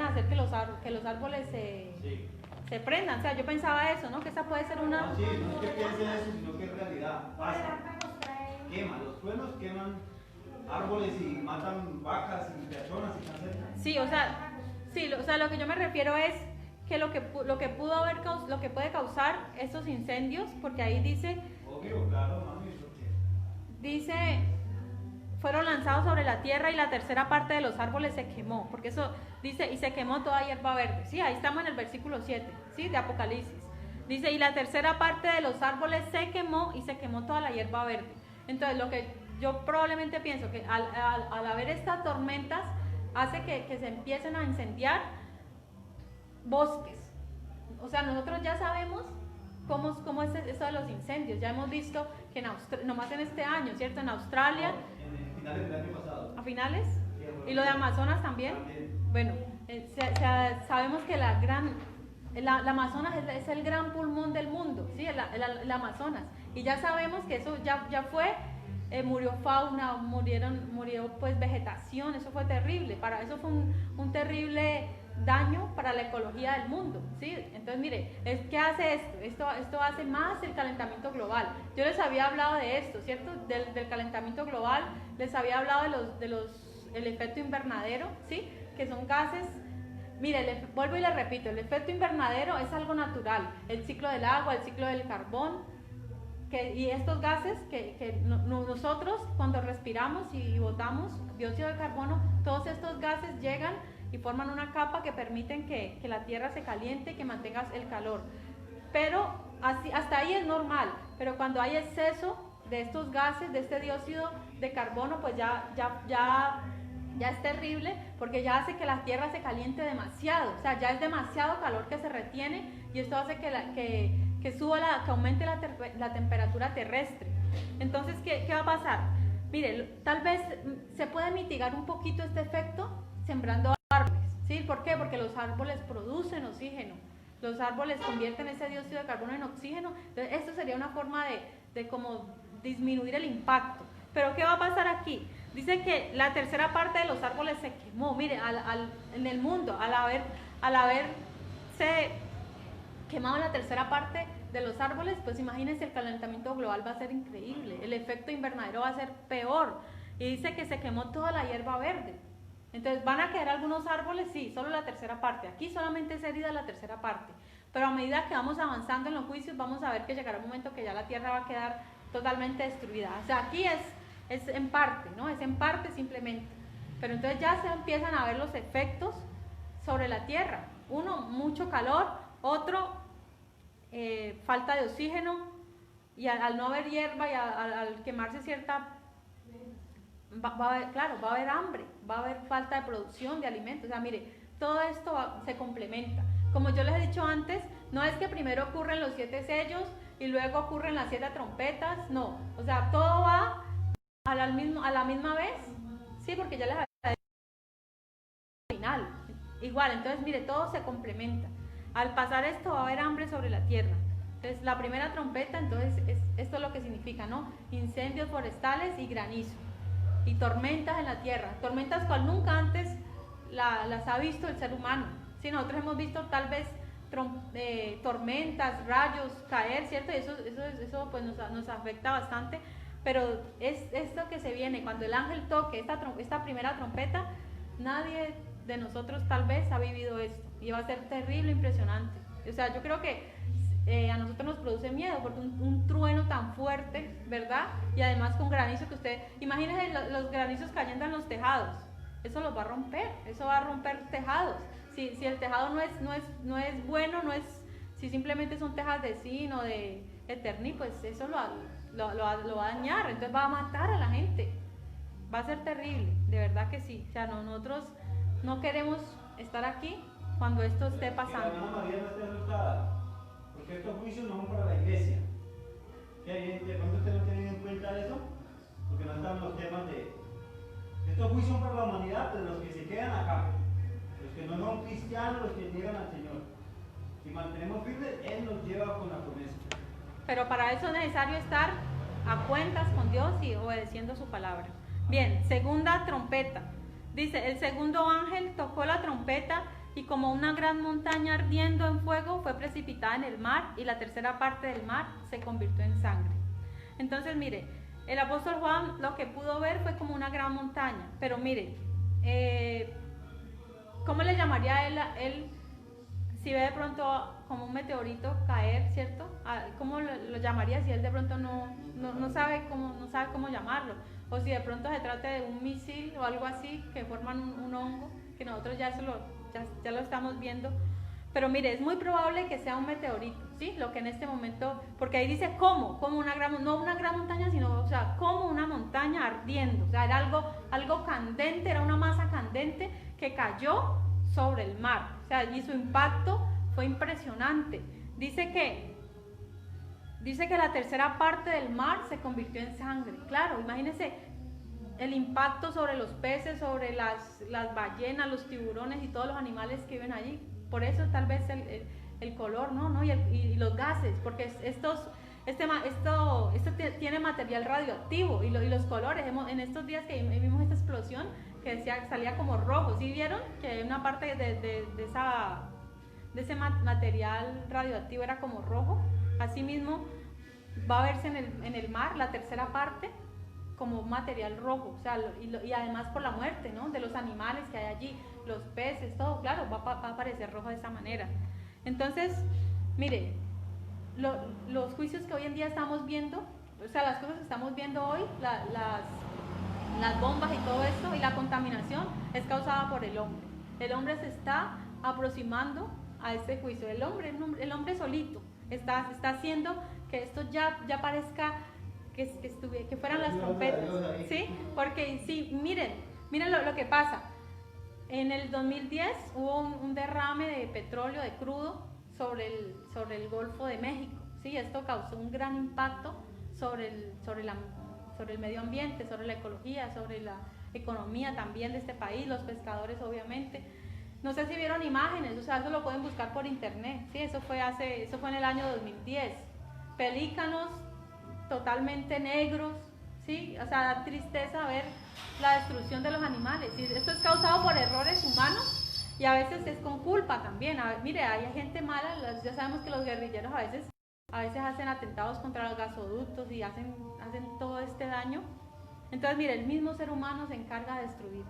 hacer que los árboles se prendan. O sea, yo pensaba eso, ¿no? Que esa puede ser una... No, sí, no es que piense eso, sino que es realidad. Pasa. Relámpagos traen. Queman, los truenos queman árboles y matan vacas y personas y están cerca. Sí, o sea, lo que yo me refiero es que lo que puede causar esos incendios, porque ahí dice, Obvio, claro, mami, porque dice, fueron lanzados sobre la tierra y la tercera parte de los árboles se quemó, porque eso dice, y se quemó toda hierba verde. Sí, ahí estamos en el versículo 7, ¿sí? De Apocalipsis. Dice, y la tercera parte de los árboles se quemó y se quemó toda la hierba verde. Entonces, lo que yo probablemente pienso que al haber estas tormentas hace que se empiecen a incendiar bosques. O sea, nosotros ya sabemos cómo es eso de los incendios. Ya hemos visto que nomás en este año, ¿cierto? En Australia, en finales del año pasado. a finales, y lo de Amazonas también. Bueno, sabemos que la Amazonas es el gran pulmón del mundo, ¿sí? El Amazonas. Y ya sabemos que eso ya fue, murió fauna, murió pues vegetación, eso fue terrible. Eso fue un terrible daño para la ecología del mundo, ¿sí? Entonces, mire, ¿qué hace esto? Esto hace más el calentamiento global. Yo les había hablado de esto, ¿cierto? Del calentamiento global, les había hablado el efecto invernadero, ¿sí? Que son gases. Mire, vuelvo y le repito, el efecto invernadero es algo natural, el ciclo del agua, el ciclo del carbón, y estos gases que nosotros cuando respiramos y botamos dióxido de carbono, todos estos gases llegan y forman una capa que permiten que la tierra se caliente y que mantenga el calor. Pero hasta ahí es normal, pero cuando hay exceso de estos gases, de este dióxido de carbono, pues ya es terrible, porque ya hace que la tierra se caliente demasiado, o sea, ya es demasiado calor que se retiene y esto hace que aumente la temperatura terrestre. Entonces, ¿qué va a pasar? Mire, tal vez se puede mitigar un poquito este efecto sembrando árboles, ¿sí? ¿Por qué? Porque los árboles producen oxígeno, los árboles convierten ese dióxido de carbono en oxígeno. Entonces, esto sería una forma de como disminuir el impacto. Pero ¿qué va a pasar aquí? Dice que la tercera parte de los árboles se quemó. Mire, en el mundo, al haberse quemado la tercera parte de los árboles, pues imagínense, el calentamiento global va a ser increíble, el efecto invernadero va a ser peor, y dice que se quemó toda la hierba verde. Entonces, ¿van a quedar algunos árboles? Sí, solo la tercera parte. Aquí solamente es herida la tercera parte. Pero a medida que vamos avanzando en los juicios, vamos a ver que llegará un momento que ya la tierra va a quedar totalmente destruida. O sea, aquí es en parte, ¿no? Es en parte simplemente. Pero entonces ya se empiezan a ver los efectos sobre la tierra. Uno, mucho calor. Otro, falta de oxígeno. Y al no haber hierba y al quemarse cierta... va a haber hambre, va a haber falta de producción de alimentos. O sea, mire, todo esto se complementa. Como yo les he dicho antes, no es que primero ocurren los 7 sellos y luego ocurren las 7 trompetas, no. O sea, todo va a la misma vez, sí, porque ya les había dicho al final. Igual, entonces, mire, todo se complementa. Al pasar esto va a haber hambre sobre la tierra. Entonces, la primera trompeta, entonces, esto es lo que significa, ¿no? Incendios forestales y granizo. Y tormentas en la tierra, tormentas cual nunca antes las ha visto el ser humano. Si nosotros hemos visto tal vez tormentas, rayos caer, ¿cierto? Y eso pues nos afecta bastante, pero es esto que se viene, cuando el ángel toque esta primera trompeta, nadie de nosotros tal vez ha vivido esto, y va a ser terrible, impresionante. O sea, yo creo que a nosotros nos produce miedo, porque un trueno tan fuerte, ¿verdad? Y además con granizo que usted, imagínense los granizos cayendo en los tejados, eso los va a romper, eso va a romper tejados. Si el tejado no es bueno, si simplemente son tejas de zinc o de Eterni, pues eso lo va a dañar, entonces va a matar a la gente, va a ser terrible, de verdad que sí. O sea, nosotros no queremos estar aquí cuando esto esté pasando. Que la hermana María no esté asustada, porque estos juicios no son para la iglesia. ¿De pronto usted no tiene en cuenta eso? Porque no están los temas de... Estos juicios son para la humanidad, pero los que se quedan acá, los que no son cristianos, los que llegan al Señor. Si mantenemos firmes, Él nos lleva con la promesa. Pero para eso es necesario estar a cuentas con Dios y obedeciendo su palabra. Bien, segunda trompeta. Dice, el segundo ángel tocó la trompeta y como una gran montaña ardiendo en fuego fue precipitada en el mar, y la tercera parte del mar se convirtió en sangre. Entonces, mire, el apóstol Juan lo que pudo ver fue como una gran montaña, pero mire, ¿cómo le llamaría él si ve de pronto como un meteorito caer, ¿cierto? ¿Cómo lo llamaría si él de pronto no sabe cómo llamarlo? O si de pronto se trata de un misil o algo así que forman un hongo, que nosotros ya lo estamos viendo. Pero mire, es muy probable que sea un meteorito, ¿sí? Lo que en este momento, porque ahí dice como no una gran montaña, sino, o sea, como una montaña ardiendo. O sea, era algo candente, era una masa candente que cayó sobre el mar. O sea, y su impacto fue impresionante. Dice que la tercera parte del mar se convirtió en sangre. Claro, imagínense el impacto sobre los peces, sobre las ballenas, los tiburones y todos los animales que viven allí. Por eso tal vez el color, ¿no? Y los gases, porque esto tiene material radioactivo, y los colores. En estos días que vimos esta explosión que salía como rojo, ¿sí vieron? Que una parte de ese material radioactivo era como rojo. Asimismo va a verse en el mar la tercera parte como material rojo, o sea, y además por la muerte, ¿no? De los animales que hay allí, los peces, todo, claro, va a aparecer rojo de esa manera. Entonces, mire, los juicios que hoy en día estamos viendo, o sea, las cosas que estamos viendo hoy, las bombas y todo esto, y la contaminación, es causada por el hombre. El hombre se está aproximando a este juicio. El hombre solito está haciendo que esto ya parezca que fueran las trompetas, ¿sí? Porque sí, miren lo que pasa. En el 2010 hubo un derrame de petróleo, de crudo, sobre el Golfo de México, ¿sí? Esto causó un gran impacto sobre el medio ambiente, sobre la ecología, sobre la economía también de este país, los pescadores obviamente. No sé si vieron imágenes, o sea, eso lo pueden buscar por internet, ¿sí? Eso fue en el año 2010. Pelícanos totalmente negros, ¿sí? O sea, da tristeza ver la destrucción de los animales. ¿Sí? Esto es causado por errores humanos y a veces es con culpa también. Mire, hay gente mala, ya sabemos que los guerrilleros a veces a veces hacen atentados contra los gasoductos y hacen todo este daño. Entonces, mire, el mismo ser humano se encarga de destruir.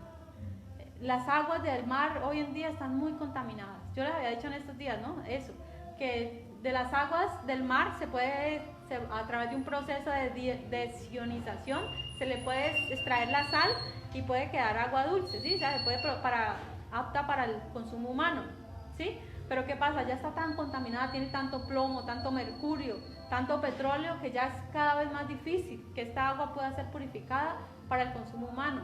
Las aguas del mar hoy en día están muy contaminadas. Yo les había dicho en estos días, ¿no? Eso, que de las aguas del mar a través de un proceso de desionización, se le puede extraer la sal y puede quedar agua dulce, ¿sí? O sea, se puede apta para el consumo humano, ¿sí? Pero ¿qué pasa? Ya está tan contaminada, tiene tanto plomo, tanto mercurio, tanto petróleo, que ya es cada vez más difícil que esta agua pueda ser purificada para el consumo humano.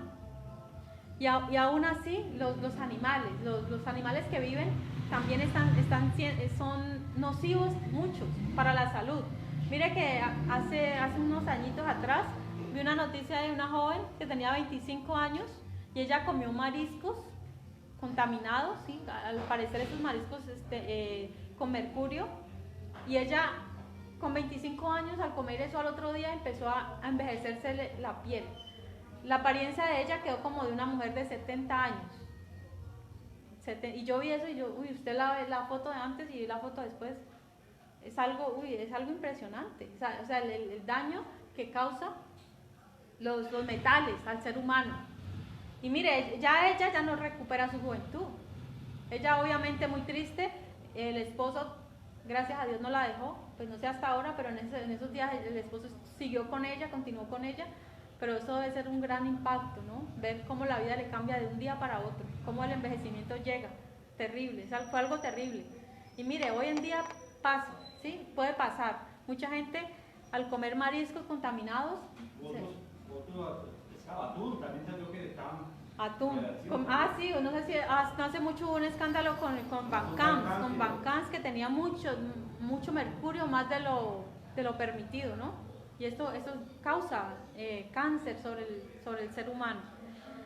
Y aún así, los animales que viven también son nocivos muchos para la salud. Mire que hace unos añitos atrás vi una noticia de una joven que tenía 25 años y ella comió mariscos contaminados, ¿sí? Al parecer esos mariscos con mercurio, y ella con 25 años al comer eso al otro día empezó a envejecerse la piel. La apariencia de ella quedó como de una mujer de 70 años. Y yo vi eso y yo, usted ve la foto de antes y la foto después. Es algo impresionante. O sea, el daño que causa los metales al ser humano. Y mire, ella ya no recupera su juventud. Ella obviamente muy triste. El esposo, gracias a Dios, no la dejó. Pues no sé hasta ahora, pero en esos días el esposo siguió con ella, continuó con ella. Pero eso debe ser un gran impacto, ¿no? Ver cómo la vida le cambia de un día para otro, cómo el envejecimiento llega. Terrible, fue algo terrible. Y mire, hoy en día pasa, ¿sí? Puede pasar. Mucha gente al comer mariscos contaminados. Pescado, atún, también salió que estaban. Atún. Sí, no sé si no hace mucho hubo un escándalo con Bancans, que tenía mucho mercurio, más de lo permitido, ¿no? Y esto causa cáncer sobre el ser humano.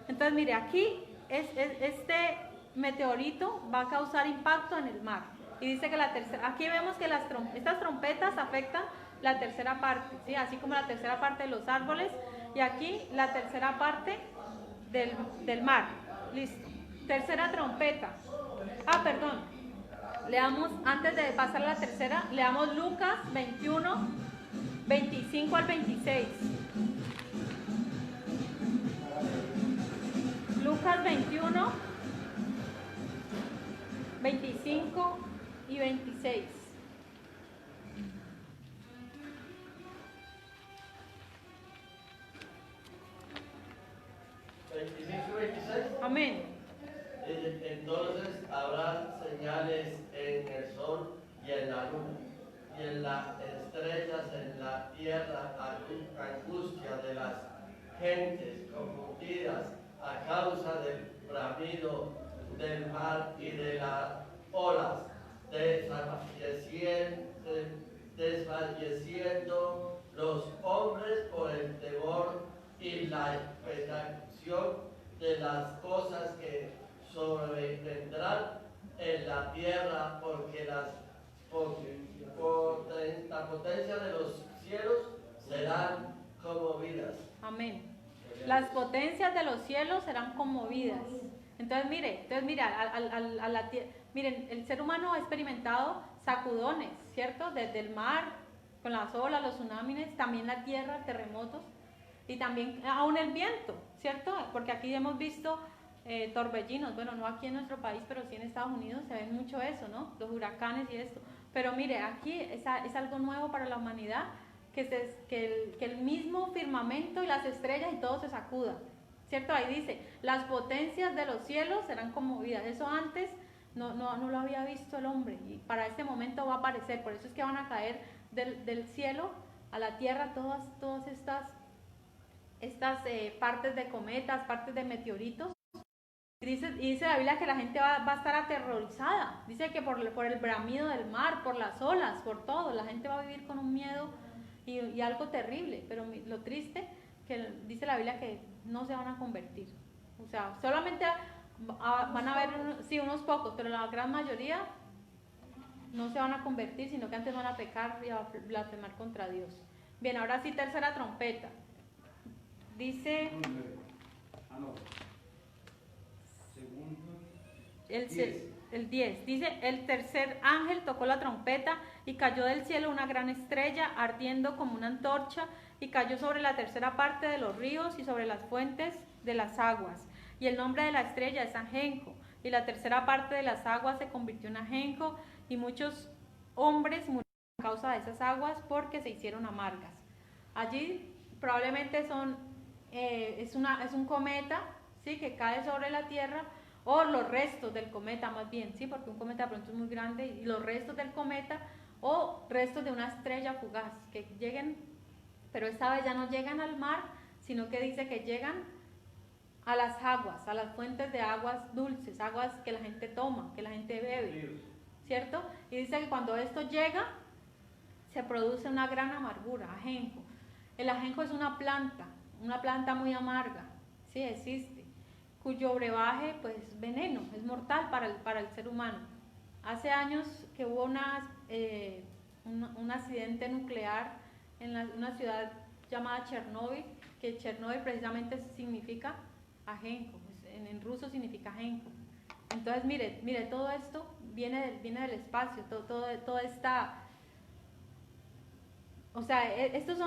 Entonces, mire, aquí este meteorito va a causar impacto en el mar. Y dice que aquí vemos que estas trompetas afectan la tercera parte, ¿sí? Así como la tercera parte de los árboles, y aquí la tercera parte del mar. Listo. Tercera trompeta. Perdón. Leamos, antes de pasar a la tercera, leamos Lucas 21, 25 al 26. Lucas 21, 25 y 26. Amén. Entonces habrá señales en el sol y en la luna, y en las estrellas en la tierra, angustia de las gentes confundidas a causa del bramido del mar y de las olas, desfalleciendo los hombres por el temor y la expectación de las cosas que sobrevendrán en la tierra, porque la potencia de los cielos serán conmovidas. Amén. Las potencias de los cielos serán conmovidas. Entonces, mire, miren, el ser humano ha experimentado sacudones, ¿cierto? Desde el mar, con las olas, los tsunamis, también la tierra, terremotos, y también aún el viento, ¿cierto? Porque aquí hemos visto torbellinos, bueno, no aquí en nuestro país, pero sí en Estados Unidos se ven mucho eso, ¿no? Los huracanes y esto. Pero mire, aquí es algo nuevo para la humanidad, que el mismo firmamento y las estrellas y todo se sacuda, ¿cierto? Ahí dice, las potencias de los cielos serán conmovidas. Eso antes no lo había visto el hombre, y para este momento va a aparecer. Por eso es que van a caer del cielo a la tierra todas estas partes de cometas, partes de meteoritos. Y dice la Biblia que la gente va a estar aterrorizada. Dice que por el bramido del mar, por las olas, por todo, la gente va a vivir con un miedo y algo terrible. Pero lo triste, que dice la Biblia que no se van a convertir. O sea, solamente van a haber unos pocos, pero la gran mayoría no se van a convertir, sino que antes van a pecar y a blasfemar contra Dios. Bien, ahora sí, tercera trompeta. Dice el 10. Dice, el tercer ángel tocó la trompeta y cayó del cielo una gran estrella ardiendo como una antorcha y cayó sobre la tercera parte de los ríos y sobre las fuentes de las aguas. Y el nombre de la estrella es ajenjo. Y la tercera parte de las aguas se convirtió en ajenjo y muchos hombres murieron a causa de esas aguas porque se hicieron amargas. Allí probablemente es un cometa, ¿sí?, que cae sobre la tierra, o los restos del cometa más bien, ¿sí?, porque un cometa de pronto es muy grande, y los restos del cometa o restos de una estrella fugaz que lleguen, pero esta vez ya no llegan al mar, sino que dice que llegan a las aguas, a las fuentes de aguas dulces, aguas que la gente toma, que la gente bebe, ¿cierto? Y dice que cuando esto llega, se produce una gran amargura, ajenjo. El ajenjo es una planta muy amarga, sí, existe, cuyo brebaje, pues, veneno, es mortal para el ser humano. Hace años que hubo un accidente nuclear en una ciudad llamada Chernóbil, que Chernóbil precisamente significa ajenjo, en ruso significa ajenjo. Entonces, mire, todo esto viene del espacio, toda esta... O sea, estos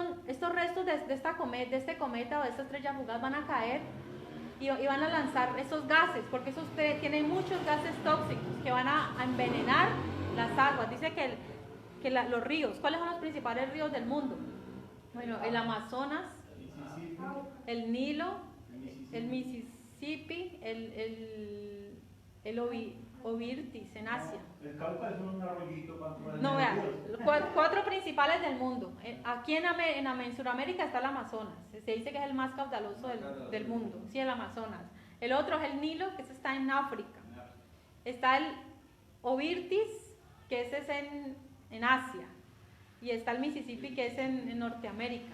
restos de este cometa o de esta estrella fugaz van a caer y van a lanzar esos gases, porque esos tienen muchos gases tóxicos que van a envenenar las aguas. Dice que los ríos, ¿cuáles son los principales ríos del mundo? Bueno, el Amazonas, el Nilo, el Mississippi, el Obispis en Asia. El Cauca es un arroyito para... No, vean, 4 principales del mundo. Aquí en Sudamérica está el Amazonas. Se dice que es el más caudaloso del mundo. Sí, el Amazonas. El otro es el Nilo, que ese está en África. Está el Obispis, que ese es en Asia. Y está el Mississippi, que es en Norteamérica.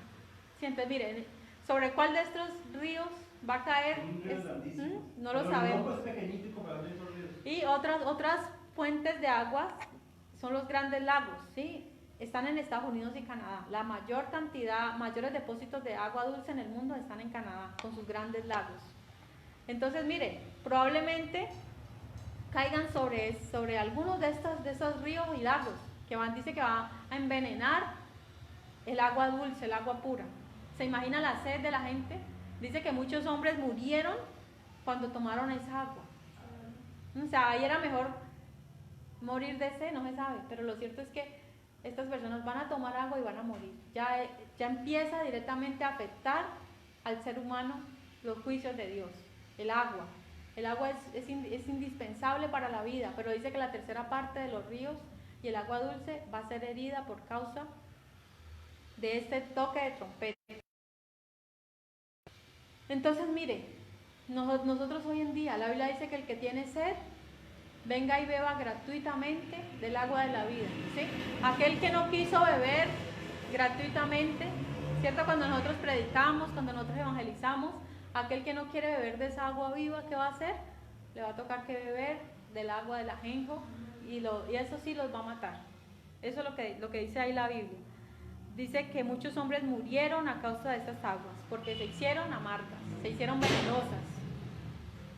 Sí, entonces, miren, ¿sobre cuál de estos ríos va a caer? No lo sabemos. Y otras fuentes de agua son los grandes lagos, ¿sí? Están en Estados Unidos y Canadá. La mayores depósitos de agua dulce en el mundo están en Canadá, con sus grandes lagos. Entonces, mire, probablemente caigan sobre algunos de esos ríos y lagos, dice que va a envenenar el agua dulce, el agua pura. ¿Se imagina la sed de la gente? Dice que muchos hombres murieron cuando tomaron esa agua. O sea, ahí era mejor morir de sed, no se sabe, pero lo cierto es que estas personas van a tomar agua y van a morir. Ya empieza directamente a afectar al ser humano los juicios de Dios. El agua es indispensable para la vida, pero dice que la tercera parte de los ríos y el agua dulce va a ser herida por causa de este toque de trompeta. Entonces, mire, nosotros hoy en día, la Biblia dice que el que tiene sed, venga y beba gratuitamente del agua de la vida, ¿sí? Aquel que no quiso beber gratuitamente, ¿cierto? Cuando nosotros predicamos, cuando nosotros evangelizamos, aquel que no quiere beber de esa agua viva, ¿qué va a hacer? Le va a tocar que beber del agua del ajenjo y eso sí los va a matar. Eso es lo que dice ahí la Biblia. Dice que muchos hombres murieron a causa de esas aguas, porque se hicieron amargas, se hicieron venenosas.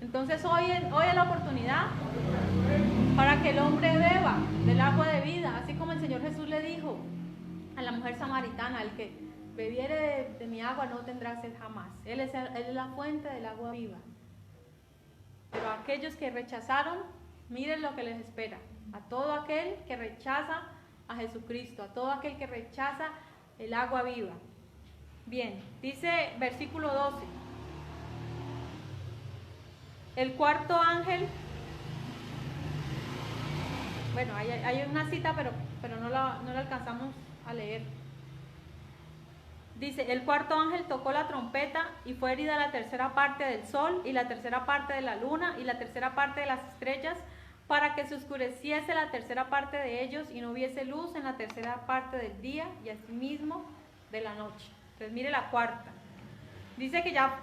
Entonces hoy es la oportunidad para que el hombre beba del agua de vida, así como el Señor Jesús le dijo a la mujer samaritana: el que bebiere de mi agua no tendrá sed jamás. Él es la fuente del agua viva. Pero aquellos que rechazaron, miren lo que les espera. A todo aquel que rechaza a Jesucristo, a todo aquel que rechaza el agua viva. Bien, dice versículo 12. El cuarto ángel, bueno, hay una cita, pero no la alcanzamos a leer. Dice: el cuarto ángel tocó la trompeta y fue herida la tercera parte del sol y la tercera parte de la luna y la tercera parte de las estrellas, para que se oscureciese la tercera parte de ellos y no hubiese luz en la tercera parte del día y asimismo de la noche. Entonces mire la cuarta. Dice que ya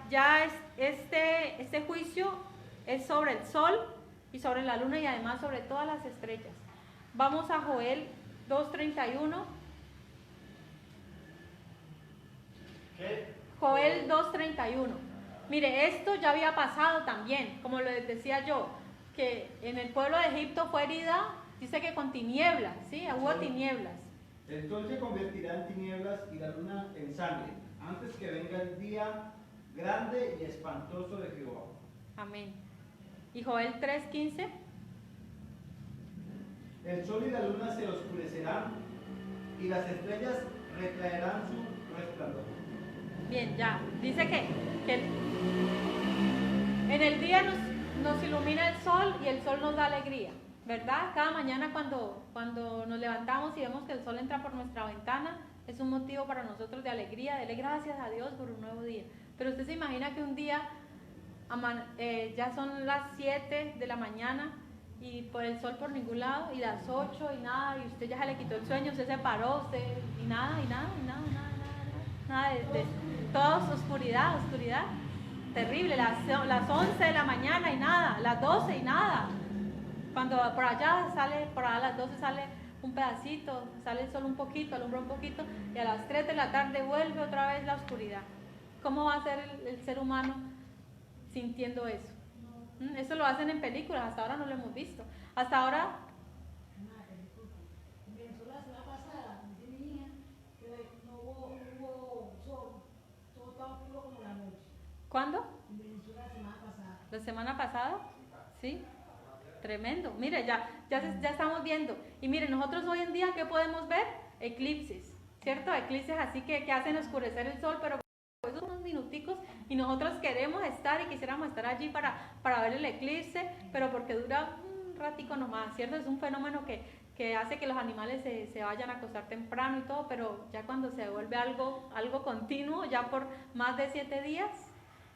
este juicio es sobre el sol y sobre la luna y además sobre todas las estrellas. Vamos a Joel 2:31. Joel 2:31. Mire, esto ya había pasado también, como les decía yo. que en el pueblo de Egipto fue herida, dice que con tinieblas, ¿sí? Hubo tinieblas. El sol se convertirá en tinieblas y la luna en sangre, antes que venga el día grande y espantoso de Jehová. Amén. Y Joel 3:15. El sol y la luna se oscurecerán y las estrellas retraerán su resplandor. Bien, ya. Dice que en el día nos ilumina el sol y el sol nos da alegría, ¿verdad? Cada mañana cuando nos levantamos y vemos que el sol entra por nuestra ventana, es un motivo para nosotros de alegría, dele gracias a Dios por un nuevo día. Pero usted se imagina que un día ya son las 7 de la mañana y por el sol por ningún lado, y las 8 y nada, y usted ya se le quitó el sueño, usted se paró, y nada, de toda oscuridad, terrible, las 11 de la mañana y nada, las 12 y nada. Cuando por allá a las 12 sale un pedacito, sale el sol un poquito, alumbra un poquito, y a las 3 de la tarde vuelve otra vez la oscuridad. ¿Cómo va a ser el ser humano sintiendo eso? Eso lo hacen en películas, hasta ahora no lo hemos visto. Hasta ahora... En Venezuela la semana pasada, dice mi hija, que no hubo sol, todo estaba oscuro como la noche. ¿Cuándo? En Venezuela la semana pasada. ¿La semana pasada? Sí. Tremendo. Mire, ya estamos viendo. Y mire, nosotros hoy en día, ¿qué podemos ver? Eclipses, ¿cierto? Eclipses así que hacen oscurecer el sol, pero esos son unos minuticos y nosotros queremos estar y quisiéramos estar allí para ver el eclipse, pero porque dura un ratico nomás, ¿cierto? Es un fenómeno que hace que los animales se vayan a acostar temprano y todo, pero ya cuando se vuelve algo continuo, ya por más de 7 días,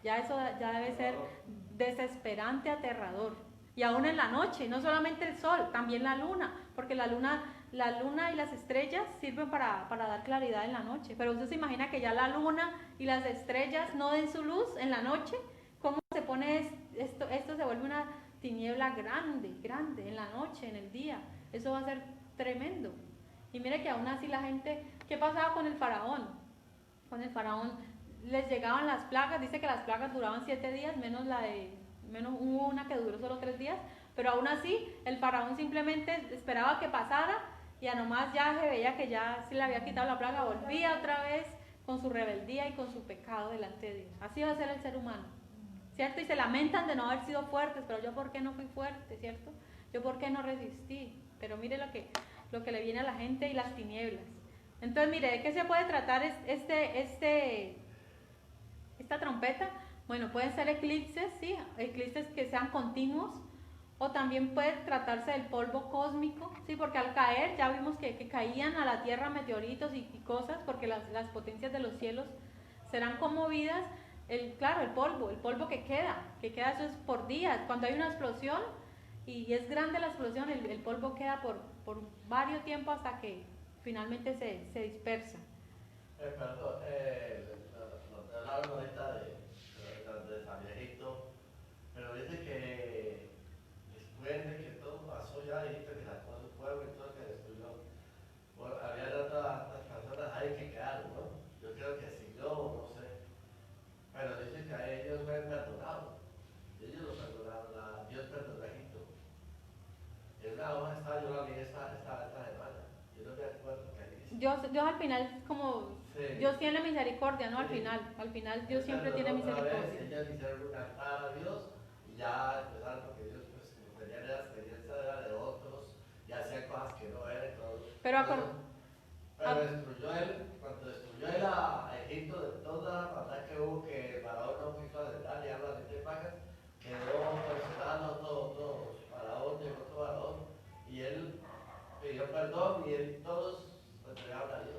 ya eso ya debe ser desesperante, aterrador. Y aún en la noche, no solamente el sol, también la luna, porque la luna y las estrellas sirven para dar claridad en la noche. Pero usted se imagina que ya la luna y las estrellas no den su luz en la noche. ¿Cómo se pone esto? Esto se vuelve una tiniebla grande en la noche, en el día. Eso va a ser tremendo. Y mire que aún así la gente, ¿qué pasaba con el faraón? Con el faraón les llegaban las plagas, dice que las plagas duraban 7 días, menos hubo una que duró solo 3 días, pero aún así el faraón simplemente esperaba que pasara y a nomás ya se veía que ya se le había quitado la plaga, volvía otra vez con su rebeldía y con su pecado delante de Dios. Así va a ser el ser humano, ¿cierto? Y se lamentan de no haber sido fuertes, pero yo ¿por qué no fui fuerte, cierto? Yo ¿por qué no resistí? Pero mire lo que le viene a la gente y las tinieblas. Entonces mire, ¿de qué se puede tratar esta trompeta? Bueno, pueden ser eclipses, sí, eclipses que sean continuos, o también puede tratarse del polvo cósmico, sí, porque al caer ya vimos que caían a la tierra meteoritos y cosas, porque las potencias de los cielos serán conmovidas. Claro, el polvo que queda eso es por días. Cuando hay una explosión y es grande la explosión, el polvo queda por varios tiempos hasta que finalmente se dispersa. Perdón, hablaron ahorita de San Egipto, pero dice que después de que todo pasó ya Egipto, que sacó a su pueblo y todo, que destruyó, bueno, había otras personas ahí que quedaron, ¿no? Yo creo que siguió, no sé, pero dice que a ellos fue perdonado, ellos lo perdonaron, Dios perdonó a Egipto. Es una hoja, estaba yo la leí esta semana, yo no me acuerdo que ahí dice. Dios al final, como sí. Dios tiene misericordia, ¿no? Sí. Al final Dios siempre tiene misericordia. Ellos hicieron un altar a Dios y ya empezaron, porque Dios pues tenían la experiencia de otros y hacían cosas que no eran todos. Pero cuando destruyó él a Egipto de toda la maldad que hubo, que el faraón no quiso aceptar y hablar de pagas, quedó presionado todos, faraón, llegó otro faraón y él pidió perdón y todos entregaron a Dios.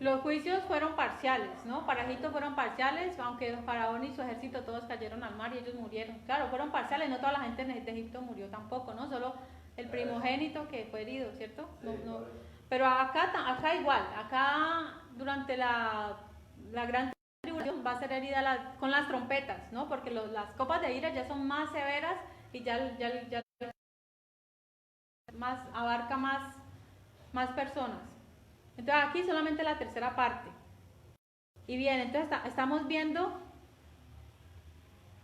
Los juicios fueron parciales, ¿no? Para Egipto fueron parciales, aunque el faraón y su ejército todos cayeron al mar y ellos murieron. Claro, fueron parciales, no toda la gente de Egipto murió tampoco, ¿no? Solo el primogénito que fue herido, ¿cierto? No. Pero acá igual, acá durante la gran tribulación va a ser herida con las trompetas, ¿no? Porque las copas de ira ya son más severas y ya abarca más personas. Entonces aquí solamente la tercera parte. Y bien, entonces estamos viendo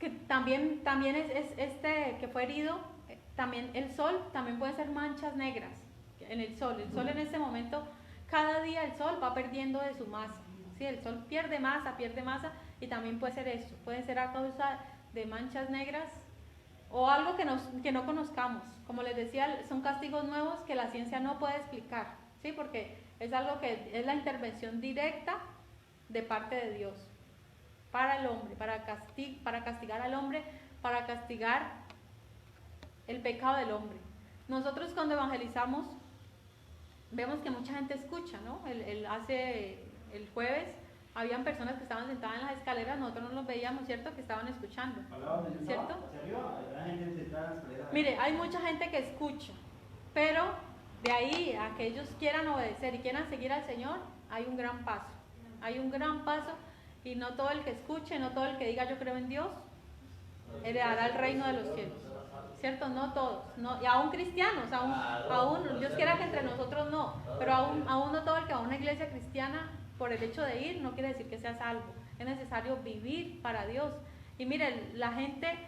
que también es este que fue herido, también el sol, también puede ser manchas negras en el sol. El sol en este momento, cada día el sol va perdiendo de su masa. ¿Sí? El sol pierde masa y también puede ser eso, puede ser a causa de manchas negras o algo que no conozcamos. Como les decía, son castigos nuevos que la ciencia no puede explicar, ¿sí? Porque es algo que es la intervención directa de parte de Dios para el hombre, para castigar al hombre, para castigar el pecado del hombre. Nosotros cuando evangelizamos vemos que mucha gente escucha, ¿no? El jueves habían personas que estaban sentadas en las escaleras, nosotros no los veíamos, ¿cierto? Que estaban escuchando, ¿cierto? Hacia arriba, la gente sentada en las escaleras. Mire, hay mucha gente que escucha, pero de ahí a que ellos quieran obedecer y quieran seguir al Señor, hay un gran paso. Hay un gran paso y no todo el que escuche, no todo el que diga yo creo en Dios, heredará el reino de los cielos. ¿Cierto? No todos, no, y aún cristianos, aún Dios quiera que entre nosotros no, pero aún no todo el que va a una iglesia cristiana por el hecho de ir no quiere decir que sea salvo. Es necesario vivir para Dios. Y miren, la gente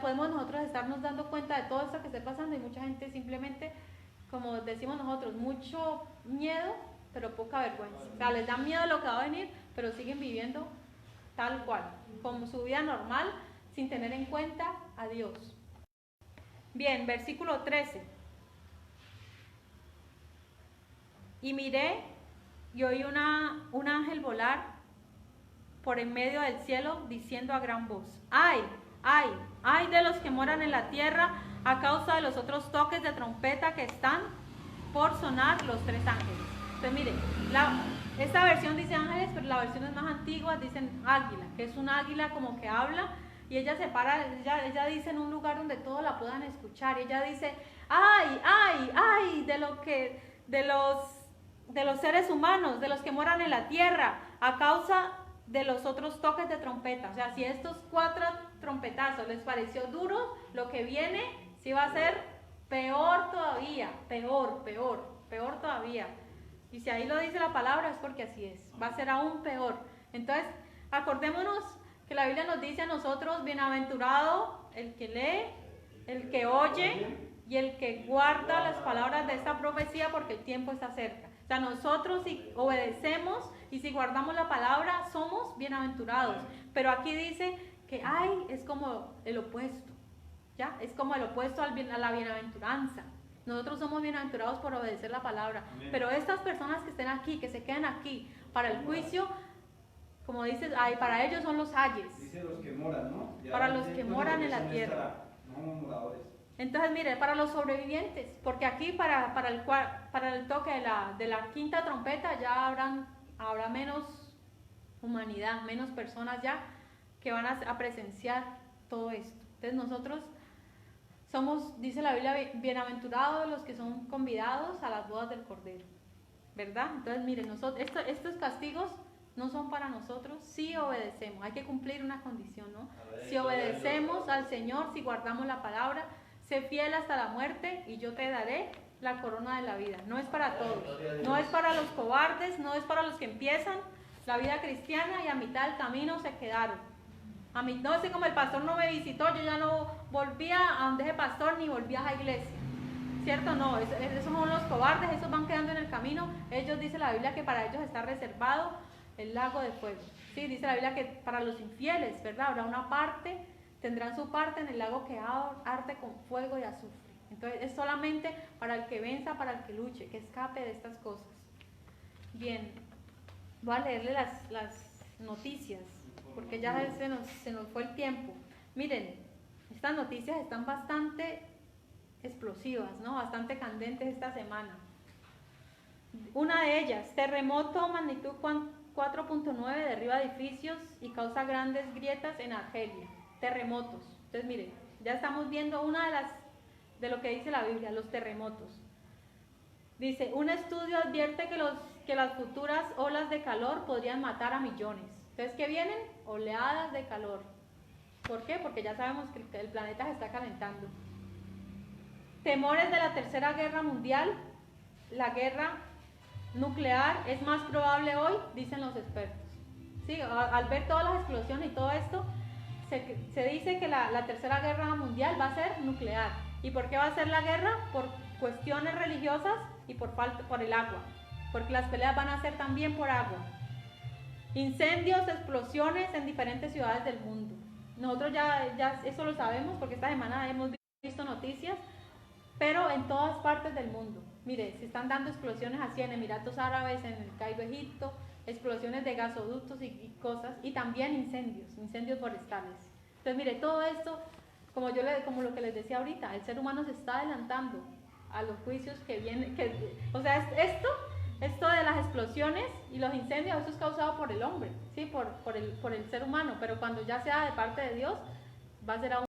podemos nosotros estarnos dando cuenta de todo esto que esté pasando y mucha gente simplemente, como decimos nosotros, mucho miedo, pero poca vergüenza. O sea, les da miedo lo que va a venir, pero siguen viviendo tal cual, como su vida normal, sin tener en cuenta a Dios. Bien, versículo 13. Y miré y oí un ángel volar por en medio del cielo, diciendo a gran voz: ¡ay, ay, ay de los que moran en la tierra a causa de los otros toques de trompeta que están por sonar los 3 ángeles! Entonces mire, esta versión dice ángeles, pero las versiones más antiguas dicen águila, que es un águila como que habla, y ella se para, ella dice en un lugar donde todos la puedan escuchar, y ella dice: ¡ay, ay, ay de los seres humanos, de los que moran en la tierra, a causa de los otros toques de trompeta! O sea, si estos 4 trompetazos les pareció duro, lo que viene sí va a ser peor todavía, peor todavía. Y si ahí lo dice la palabra es porque así es, va a ser aún peor. Entonces, acordémonos que la Biblia nos dice a nosotros: bienaventurado el que lee, el que oye y el que guarda las palabras de esta profecía, porque el tiempo está cerca. O sea, nosotros si obedecemos y si guardamos la palabra, somos bienaventurados. Pero aquí dice que ay, es como el opuesto, ¿ya? Es como el opuesto a la bienaventuranza. Nosotros somos bienaventurados por obedecer la palabra. Amén. Pero estas personas que estén aquí, que se queden aquí para el juicio, como dices, ay, para ellos son los ayes. Dice los que moran, ¿no? Ya para los que moran en la tierra. No moradores. Entonces, mire, para los sobrevivientes, porque aquí para el toque de la quinta trompeta ya habrá menos humanidad, menos personas ya que van a presenciar todo esto. Entonces nosotros somos, dice la Biblia, bienaventurados los que son convidados a las bodas del Cordero, ¿verdad? Entonces, miren, estos castigos no son para nosotros si obedecemos. Hay que cumplir una condición, ¿no? Si obedecemos al Señor, si guardamos la palabra, sé fiel hasta la muerte y yo te daré la corona de la vida. No es para todos, no es para los cobardes, no es para los que empiezan la vida cristiana y a mitad del camino se quedaron. No es como el pastor no me visitó, yo ya no volvía a donde ese pastor ni volvía a la iglesia, ¿cierto? No, esos son los cobardes, esos van quedando en el camino. Ellos, dice la Biblia, que para ellos está reservado el lago de fuego. Sí, dice la Biblia que para los infieles, ¿verdad? Habrá una parte, tendrán su parte en el lago que arde con fuego y azufre. Entonces es solamente para el que venza, para el que luche, que escape de estas cosas. Bien, voy a leerle las noticias, porque ya se nos fue el tiempo. Miren, estas noticias están bastante explosivas, ¿no? Bastante candentes esta semana. Una de ellas: terremoto magnitud 4.9 derriba edificios y causa grandes grietas en Argelia. Terremotos. Entonces, miren, ya estamos viendo de lo que dice la Biblia, los terremotos. Dice: un estudio advierte que las futuras olas de calor podrían matar a millones. Entonces, ¿qué vienen? Oleadas de calor. ¿Por qué? Porque ya sabemos que el planeta se está calentando. Temores de la Tercera Guerra Mundial. La guerra nuclear es más probable hoy, dicen los expertos. ¿sí? Al ver todas las explosiones y todo esto, se dice que la tercera guerra mundial va a ser nuclear. ¿Y por qué va a ser la guerra? Por cuestiones religiosas y por el agua, porque las peleas van a ser también por agua. Incendios, explosiones en diferentes ciudades del mundo. Nosotros ya eso lo sabemos porque esta semana hemos visto noticias, pero en todas partes del mundo. Mire, se están dando explosiones así en Emiratos Árabes, en el Cairo, Egipto, explosiones de gasoductos y cosas, y también incendios forestales. Entonces, mire, todo esto, como lo que les decía ahorita, el ser humano se está adelantando a los juicios que vienen, o sea, esto de las explosiones y los incendios, eso es causado por el hombre, ¿sí? por el ser humano, pero cuando ya sea de parte de Dios, va a ser aún